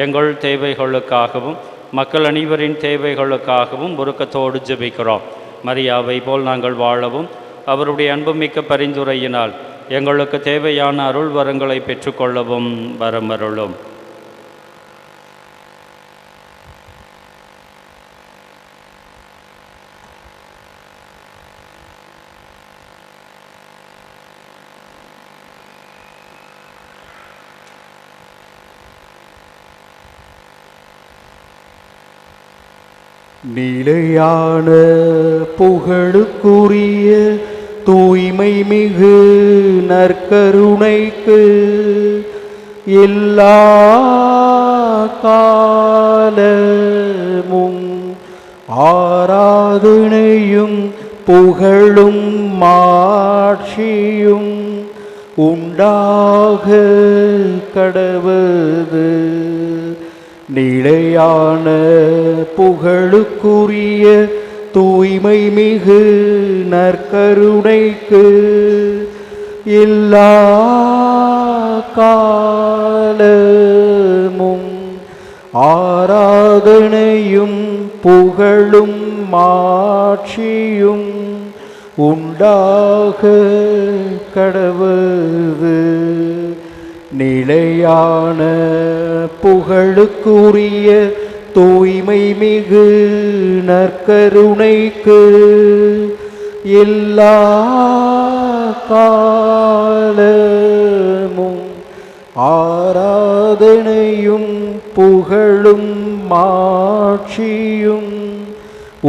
Speaker 1: எங்கள் தேவைகளுக்காகவும் மக்கள் அனைவரின் தேவைகளுக்காகவும் உருக்கத்தோடு ஜெபிக்கிறோம். மரியாவை போல் நாங்கள் வாழவும் அவருடைய அன்புமிக்க பரிந்துரையினால் எங்களுக்கு தேவையான அருள் வரங்களை பெற்றுக்கொள்ளவும் வரமருளும்.
Speaker 2: நிலையான புகழுக்குரிய தூய்மை மிகு நற்கருணைக்கு எல்லா காலமும் ஆராதனையும் புகழும் மாட்சியும் உண்டாக கடவது. நிலையான புகழுக்குரிய தூய்மை மிகு நற்கருணைக்கு எல்லா காலமும் ஆராதனையும் புகழும் மாட்சியும் உண்டாக கடவது. நிலையான புகழுக்குரிய தூய்மை மிகு நற்கருணைக்கு எல்லா காலமும் ஆராதனையும் புகழும் மாட்சியும்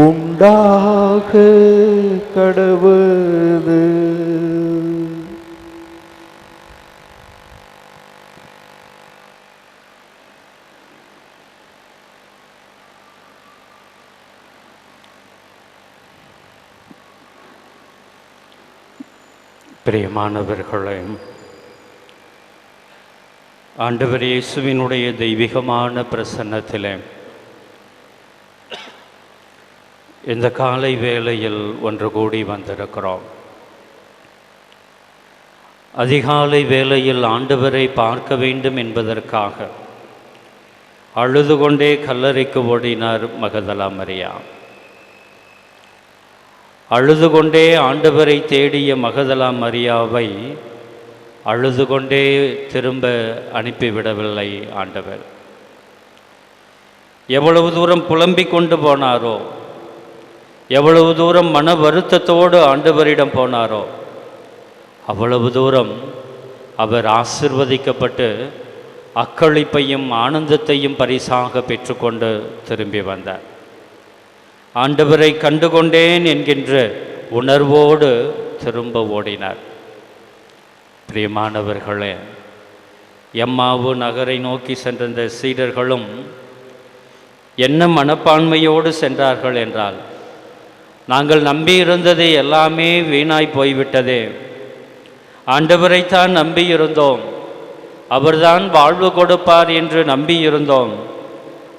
Speaker 2: உண்டாக கடவது.
Speaker 1: பிரியமானவர்களே, ஆண்டவர் இயேசுவினுடைய தெய்வீகமான பிரசன்னத்திலே இந்த காலை வேளையில் ஒன்று கூடி வந்திருக்கிறோம். அதிகாலை வேளையில் ஆண்டவரை பார்க்க வேண்டும் என்பதற்காக அழுது கொண்டே கல்லறைக்கு ஓடினார் மகதலா மரியா. அழுது கொண்டே ஆண்டவரை தேடிய மகதலா மரியாவை அழுது கொண்டே திரும்ப அனுப்பிவிடவில்லை ஆண்டவர். எவ்வளவு தூரம் புலம்பிக் கொண்டு போனாரோ, எவ்வளவு தூரம் மன வருத்தத்தோடு ஆண்டவரிடம் போனாரோ, அவ்வளவு தூரம் அவர் ஆசிர்வதிக்கப்பட்டு அக்களிப்பையும் ஆனந்தத்தையும் பரிசாக பெற்றுக்கொண்டு திரும்பி வந்தார். ஆண்டவரை கண்டுகொண்டேன் என்கின்ற உணர்வோடு திரும்ப ஓடினார். பிரியமானவர்களே, எம்மாவு நகரை நோக்கி சென்ற சீடர்களும் என்ன மனப்பான்மையோடு சென்றார்கள் என்றால், நாங்கள் நம்பியிருந்தது எல்லாமே வீணாய் போய்விட்டதே, ஆண்டவரைத்தான் நம்பியிருந்தோம், அவர்தான் வாழ்வு கொடுப்பார் என்று நம்பியிருந்தோம்,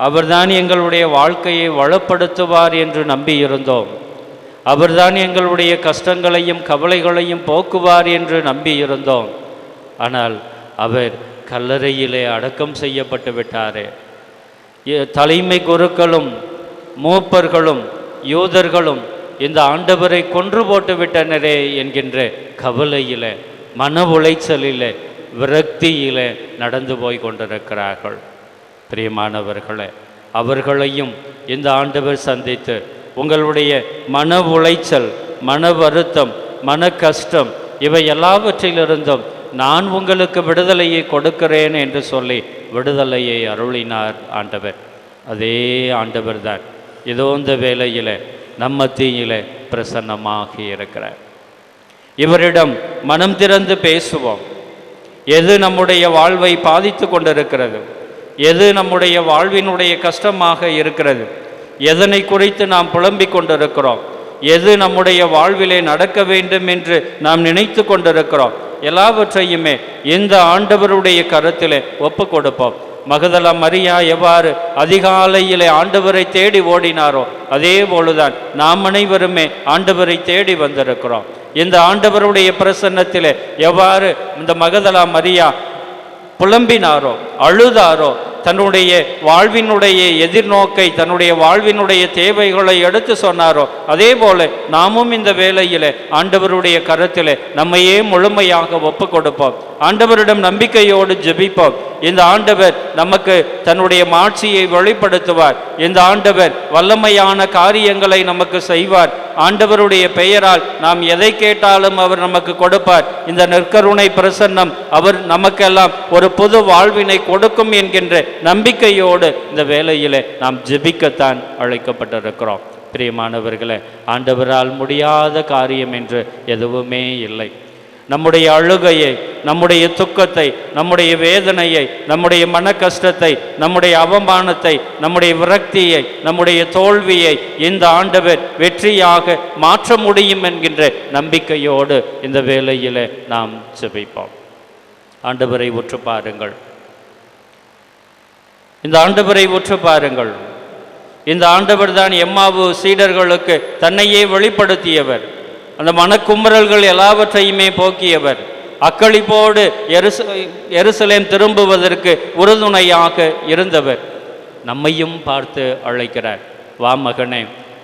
Speaker 1: அவர்தான் எங்களுடைய வாழ்க்கையை வளப்படுத்துவார் என்று நம்பியிருந்தோம், அவர்தான் எங்களுடைய கஷ்டங்களையும் கவலைகளையும் போக்குவார் என்று நம்பியிருந்தோம். ஆனால் அவர் கல்லறையிலே அடக்கம் செய்யப்பட்டு விட்டாரே. தலைமை குருக்களும் மூப்பர்களும் யூதர்களும் இந்த ஆண்டவரை கொன்று போட்டு விட்டனரே என்கின்ற கவலையிலே, மன உளைச்சலிலே, விரக்தியிலே நடந்து போய் கொண்டிருக்கிறார்கள். பிரியமானவர்களே, அவர்களையும் இந்த ஆண்டவர் சந்தித்து உங்களுடைய மன உளைச்சல், மன வருத்தம், மன கஷ்டம் இவை எல்லாவற்றிலிருந்தும் நான் உங்களுக்கு விடுதலையை கொடுக்கிறேன் என்று சொல்லி விடுதலையை அருளினார் ஆண்டவர். அதே ஆண்டவர் தான் இதோ இந்த வேளையிலே நம்ம மத்தியிலே பிரசன்னமாகி இருக்கிறார். இவரிடம் மனம் திறந்து பேசுவோம். எது நம்முடைய வாழ்வை பாதித்து கொண்டிருக்கிறது, எது நம்முடைய வாழ்வினுடைய கஷ்டமாக இருக்கிறது, எதனை குறித்து நாம் புலம்பிக் கொண்டிருக்கிறோம், எது நம்முடைய வாழ்விலே நடக்க வேண்டும் என்று நாம் நினைத்து கொண்டிருக்கிறோம், எல்லாவற்றையுமே இந்த ஆண்டவருடைய கரத்திலே ஒப்பு கொடுப்போம். மகதலா மரியா எவ்வாறு அதிகாலையிலே ஆண்டவரை தேடி ஓடினாரோ, அதே போலுதான் நாம் அனைவருமே ஆண்டவரை தேடி வந்திருக்கிறோம். இந்த ஆண்டவருடைய பிரசன்னத்திலே எவ்வாறு இந்த மகதலா மரியா புலம்பினாரோ, அழுதாரோ, தன்னுடைய வாழ்வினுடைய எதிர்நோக்கை, தன்னுடைய வாழ்வினுடைய தேவைகளை எடுத்து சொன்னாரோ, அதே போல நாமும் இந்த வேளையிலே ஆண்டவருடைய கரத்திலே நம்மையே முழுமையாக ஒப்பு கொடுப்போம். ஆண்டவரிடம் நம்பிக்கையோடு ஜெபிப்போம். இந்த ஆண்டவர் நமக்கு தன்னுடைய மாட்சியை வெளிப்படுத்துவார். இந்த ஆண்டவர் வல்லமையான காரியங்களை நமக்கு செய்வார். ஆண்டவருடைய பெயரால் நாம் எதை கேட்டாலும் அவர் நமக்கு கொடுப்பார். இந்த நற்கருணை பிரசன்னம் அவர் நமக்கெல்லாம் ஒரு புது வாழ்வினை கொடுக்கும் என்கின்ற நம்பிக்கையோடு இந்த வேளையிலே நாம் ஜெபிக்கத்தான் அழைக்கப்பட்டிருக்கிறோம். பிரியமானவர்களே, ஆண்டவரால் முடியாத காரியம் என்று எதுவுமே இல்லை. நம்முடைய அழுகையை, நம்முடைய துக்கத்தை, நம்முடைய வேதனையை, நம்முடைய மன கஷ்டத்தை, நம்முடைய அவமானத்தை, நம்முடைய விரக்தியை, நம்முடைய தோல்வியை இந்த ஆண்டவர் வெற்றியாக மாற்ற முடியும் என்கின்ற நம்பிக்கையோடு இந்த வேளையிலே நாம் ஜெபிப்போம். ஆண்டவரை உற்று பாருங்கள். இந்த ஆண்டவரை உற்று பாருங்கள். இந்த ஆண்டவர் தான் எம்மாவு சீடர்களுக்கு தன்னையே வெளிப்படுத்தியவர். அந்த மனக்குமுறல்கள் எல்லாவற்றையுமே போக்கியவர். அக்களிப்போடு எருசலேம் திரும்புவதற்கு உறுதுணையாக இருந்தவர். நம்மையும் பார்த்து அழைக்கிறார். வா மகனே,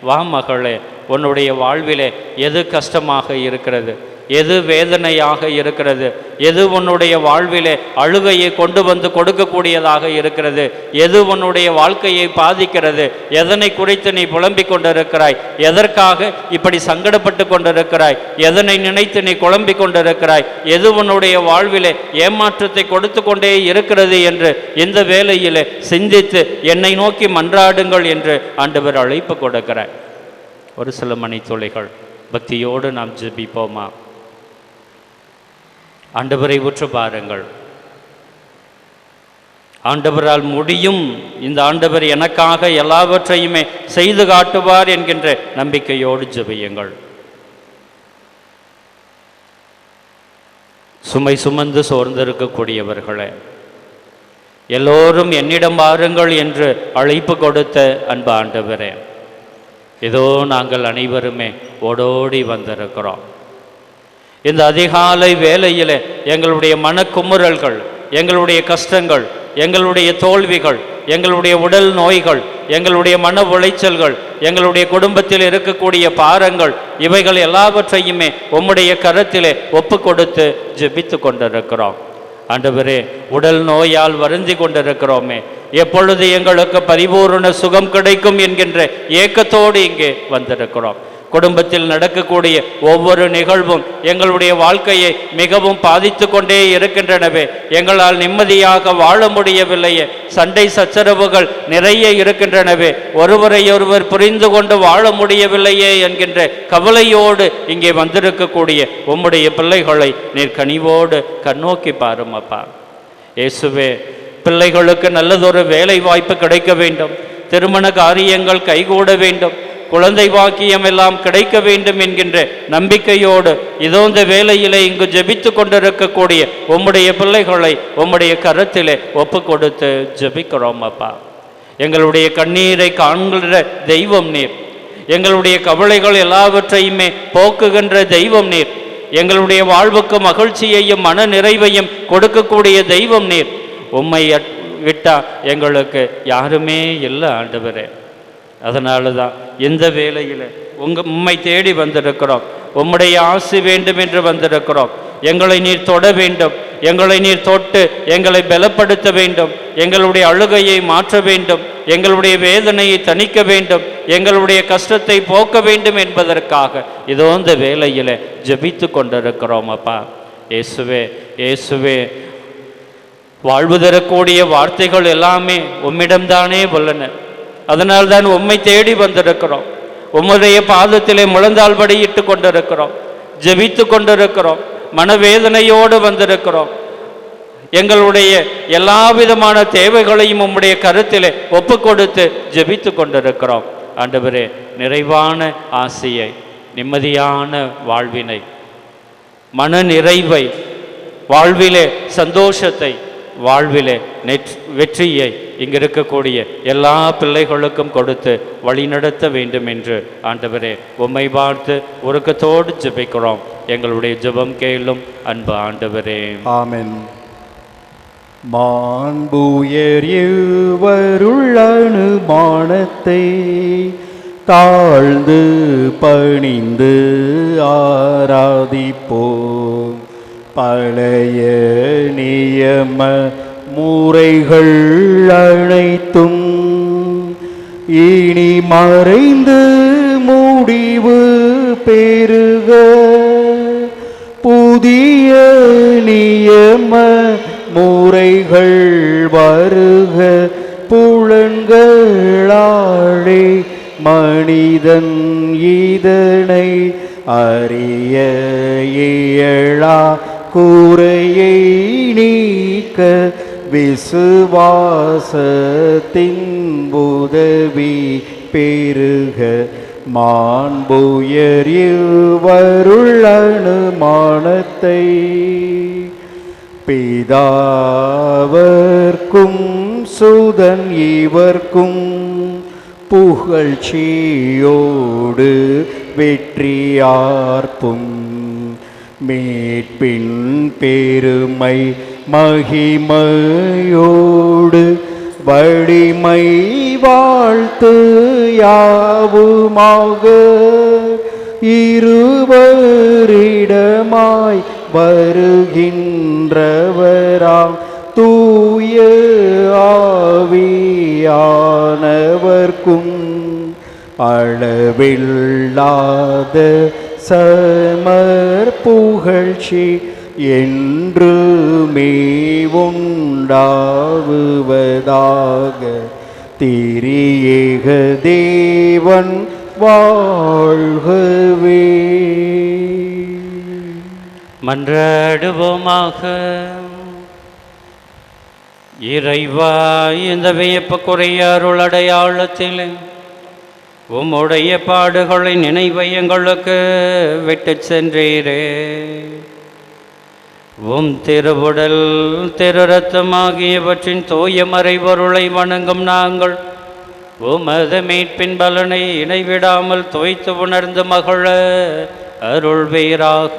Speaker 1: வா மகளே, உன்னுடைய வாழ்விலே எது கஷ்டமாக இருக்கிறது, எது வேதனையாக இருக்கிறது, எது உன்னுடைய வாழ்விலே அழுகையை கொண்டு வந்து கொடுக்கக்கூடியதாக இருக்கிறது, எது உன்னுடைய வாழ்க்கையை பாதிக்கிறது, எதனை குறித்து நீ புலம்பிக் கொண்டிருக்கிறாய், எதற்காக இப்படி சங்கடப்பட்டு கொண்டிருக்கிறாய், எதனை நினைத்து நீ குழம்பிக் கொண்டிருக்கிறாய், எது உன்னுடைய வாழ்விலே ஏமாற்றத்தை கொடுத்து கொண்டே இருக்கிறது என்று இந்த வேளையிலே சிந்தித்து என்னை நோக்கி மன்றாடுங்கள் என்று ஆண்டவர் அழைப்பு கொடுக்கிறார். ஒரு சில மணித்துளிகள் பக்தியோடு நாம் ஜெபிப்போமா? ஆண்டவரை உற்று பாருங்கள். ஆண்டவரால் முடியும், இந்த ஆண்டவர் எனக்காக எல்லாவற்றையுமே செய்து காட்டுவார் என்கின்ற நம்பிக்கையோடு ஜெபியுங்கள். சுமை சுமந்து சோர்ந்திருக்கக்கூடியவர்களே, எல்லோரும் என்னிடம் வாருங்கள் என்று அழைப்பு கொடுத்த அன்பு ஆண்டவரே, இதோ நாங்கள் அனைவருமே ஓடோடி வந்திருக்கிறோம். இந்த அதிகாலை வேளையில் எங்களுடைய மனக்குமுறல்கள், எங்களுடைய கஷ்டங்கள், எங்களுடைய தோல்விகள், எங்களுடைய உடல் நோய்கள், எங்களுடைய மன உளைச்சல்கள், எங்களுடைய குடும்பத்தில் இருக்கக்கூடிய பாரங்கள், இவைகள் எல்லாவற்றையுமே உம்முடைய கரத்திலே ஒப்பு கொடுத்து ஜெபித்து கொண்டிருக்கிறோம். ஆண்டவரே, உடல் நோயால் வருந்தி கொண்டிருக்கிறோமே, எப்பொழுது எங்களுக்கு பரிபூர்ண சுகம் கிடைக்கும் என்கின்ற ஏக்கத்தோடு இங்கே வந்திருக்கிறோம். குடும்பத்தில் நடக்கக்கூடிய ஒவ்வொரு நிகழ்வும் எங்களுடைய வாழ்க்கையை மிகவும் பாதித்து கொண்டே இருக்கின்றனவே. எங்களால் நிம்மதியாக வாழ முடியவில்லையே. சண்டை சச்சரவுகள் நிறைய இருக்கின்றனவே. ஒருவரையொருவர் புரிந்து கொண்டு வாழ முடியவில்லையே என்கின்ற கவலையோடு இங்கே வந்திருக்கக்கூடிய உம்முடைய பிள்ளைகளை நீர் கனிவோடு கண்ணோக்கி பாரும் அப்பா. இயேசுவே, பிள்ளைகளுக்கு நல்லதொரு வேலை வாய்ப்பு கிடைக்க வேண்டும், திருமண காரியங்கள் கைகூட வேண்டும், குழந்தை பாக்கியம் எல்லாம் கிடைக்க வேண்டும் என்கின்ற நம்பிக்கையோடு இதோ இந்த வேளையிலே இங்கு ஜெபித்து கொண்டிருக்கக்கூடிய உம்முடைய பிள்ளைகளை உம்முடைய கரத்திலே ஒப்பு கொடுத்து ஜெபிக்கிறோம் அப்பா. எங்களுடைய கண்ணீரை காண்கின்ற தெய்வம் நீர், எங்களுடைய கவலைகள் எல்லாவற்றையுமே போக்குகின்ற தெய்வம் நீர், எங்களுடைய வாழ்வுக்கு மகிழ்ச்சியையும் மன நிறைவையும் கொடுக்கக்கூடிய தெய்வம் நீர். உம்மை விட்டா எங்களுக்கு யாருமே இல்லை ஆண்டவரே. அதனால தான் இந்த வேளையில் உம்மை தேடி வந்திருக்கிறோம். உம்முடைய ஆசி வேண்டும் என்று வந்திருக்கிறோம். எங்களை நீர் தொட வேண்டும், எங்களை நீர் தொட்டு எங்களை பலப்படுத்த வேண்டும், எங்களுடைய அழுகையை மாற்ற வேண்டும், எங்களுடைய வேதனையை தணிக்க வேண்டும், எங்களுடைய கஷ்டத்தை போக்க வேண்டும் என்பதற்காக இதோ இந்த வேளையில் ஜெபித்து கொண்டிருக்கிறோம் அப்பா. இயேசுவே, இயேசுவே, வாழ்வு தரக்கூடிய வார்த்தைகள் எல்லாமே உம்மிடம்தானே உள்ளன. அதனால்தான் உம்மை தேடி வந்திருக்கிறோம். உம்முடைய பாதத்திலே முழந்தாள் படியிட்டு கொண்டிருக்கிறோம், ஜெபித்து கொண்டிருக்கிறோம், மனவேதனையோடு வந்திருக்கிறோம். எங்களுடைய எல்லா விதமான தேவைகளையும் உம்முடைய கருத்திலே ஒப்பு கொடுத்து ஜெபித்து கொண்டிருக்கிறோம். ஆண்டவரே, நிறைவான ஆசையை, நிம்மதியான வாழ்வினை, மன நிறைவை, வாழ்விலே சந்தோஷத்தை, வாழ்விலே வெற்றியை இங்கு இருக்கக்கூடிய எல்லா பிள்ளைகளுக்கும் கொடுத்து வழிநடத்த வேண்டும் என்று ஆண்டவரே உம்மை பார்த்து உருக்கத்தோடு ஜெபிக்கிறோம். எங்களுடைய ஜெபம் கேளும் அன்பு ஆண்டவரே.
Speaker 2: ஆமென். மாண்புயர் இருவருள் அனுமானத்தை தாழ்ந்து பணிந்து ஆராதிப்போம். பழைய நியம முறைகள் அனைத்தும் இனி மறைந்து முடிவு பெறுக. புதிய நியம முறைகள் வருக. புலன்களாலே மனிதன் இதனை அறிய இயலா. கூரையை நீக்க விசுவாசத்தின் உதவி பெருக. மாண்புயர் இருவருள் அனுமானத்தை பிதாவர்க்கும் சுதன் இவர்க்கும் புகழ்ச்சியோடு வெற்றியார்ப்பும். மீட்பின் பெருமை மகிமையோடு வலிமை வாழ்த்து யாவுமாக. இருவரிடமாய் வருகின்றவராம் தூய ஆவியானவர்க்கும் அளவில்லாத சமர் புகழ்ச்சி என்றுமே உண்டாவுவதாக. திரியேக தேவன் வாழ்கவே.
Speaker 1: மன்றாடுவோமாக. இறைவா, இந்த வியப்புக்குரிய அருள் அடையாளத்தில் உம்முடைய பாடுகளை நினைவை எங்களுக்கு விட்டு சென்றீரே. உம் திருவுடல் திருரத்தம் ஆகியவற்றின் தூய மறைபொருளை வணங்கும் நாங்கள் உமது மீட்பின் பலனை இணைவிடாமல் தோய்த்து உணர்ந்து மகிழ அருள்வீராக.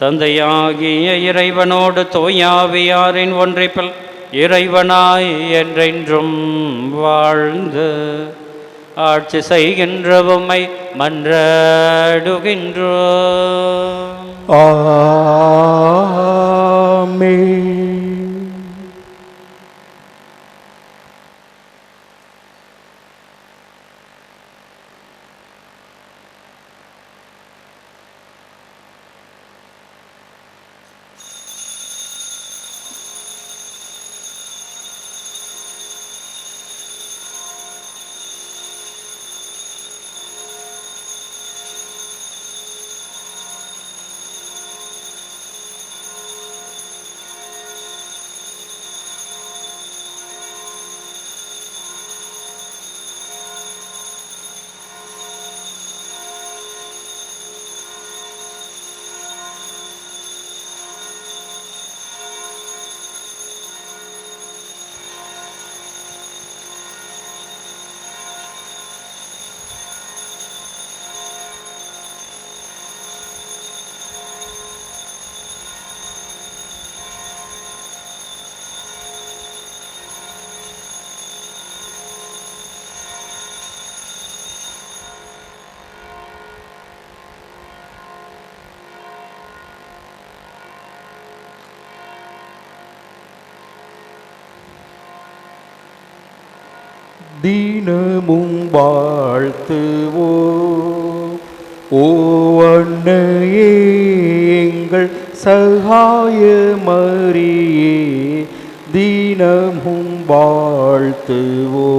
Speaker 1: தந்தையாகிய இறைவனோடு தூயாவியாரின் ஒன்றிப்பில் இறைவனாய் என்றென்றும் வாழ்ந்து ஆட்சி செய்கின்ற உம்மை மன்றாடுகின்றோம்.
Speaker 2: ஆமென். தினமும் வாழ்த்துவோம் ஓ அன்னையே எங்கள் சகாய மரியே, தினமும் வாழ்த்துவோம்.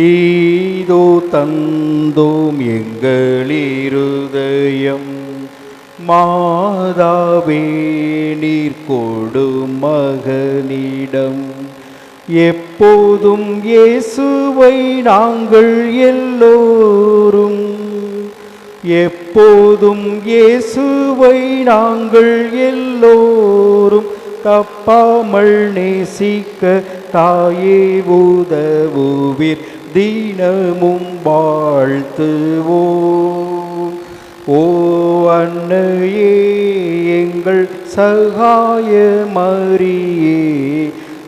Speaker 2: ஈதோ தந்தோம் எங்கள் இருதயம், மாதாவே நீர் கொடும் மகனிடம். எப்போதும் இயேசுவை நாங்கள் எல்லோரும், எப்போதும் இயேசுவை நாங்கள் எல்லோரும் தப்பாமல் நேசிக்க தாயே உதவுவீர், தினமும் வாழ்த்துவோம். ஓ அன்னையே எங்கள் சகாய மரியே,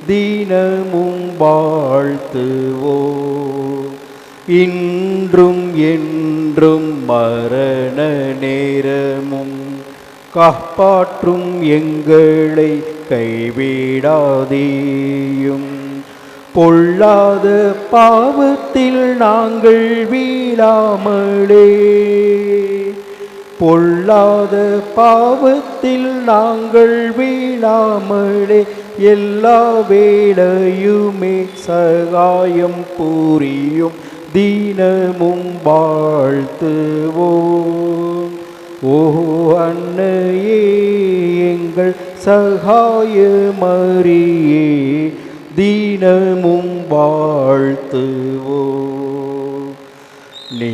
Speaker 2: தினமும் வாழ்த்துவோம். இன்றும் என்றும் மரண நேரமும் காப்பாற்றும் எங்களை கைவிடாதேயும். பொல்லாத பாவத்தில் நாங்கள் வீழாமலே, பொல்லாத பாவத்தில் நாங்கள் வீழாமலே எல்லா வேளையுமே சகாயம் புரியும், தினமும் வாழ்த்துவோம். ஓ அன்னையே எங்கள் சகாய மரியே, தினமும் வாழ்த்துவோம்.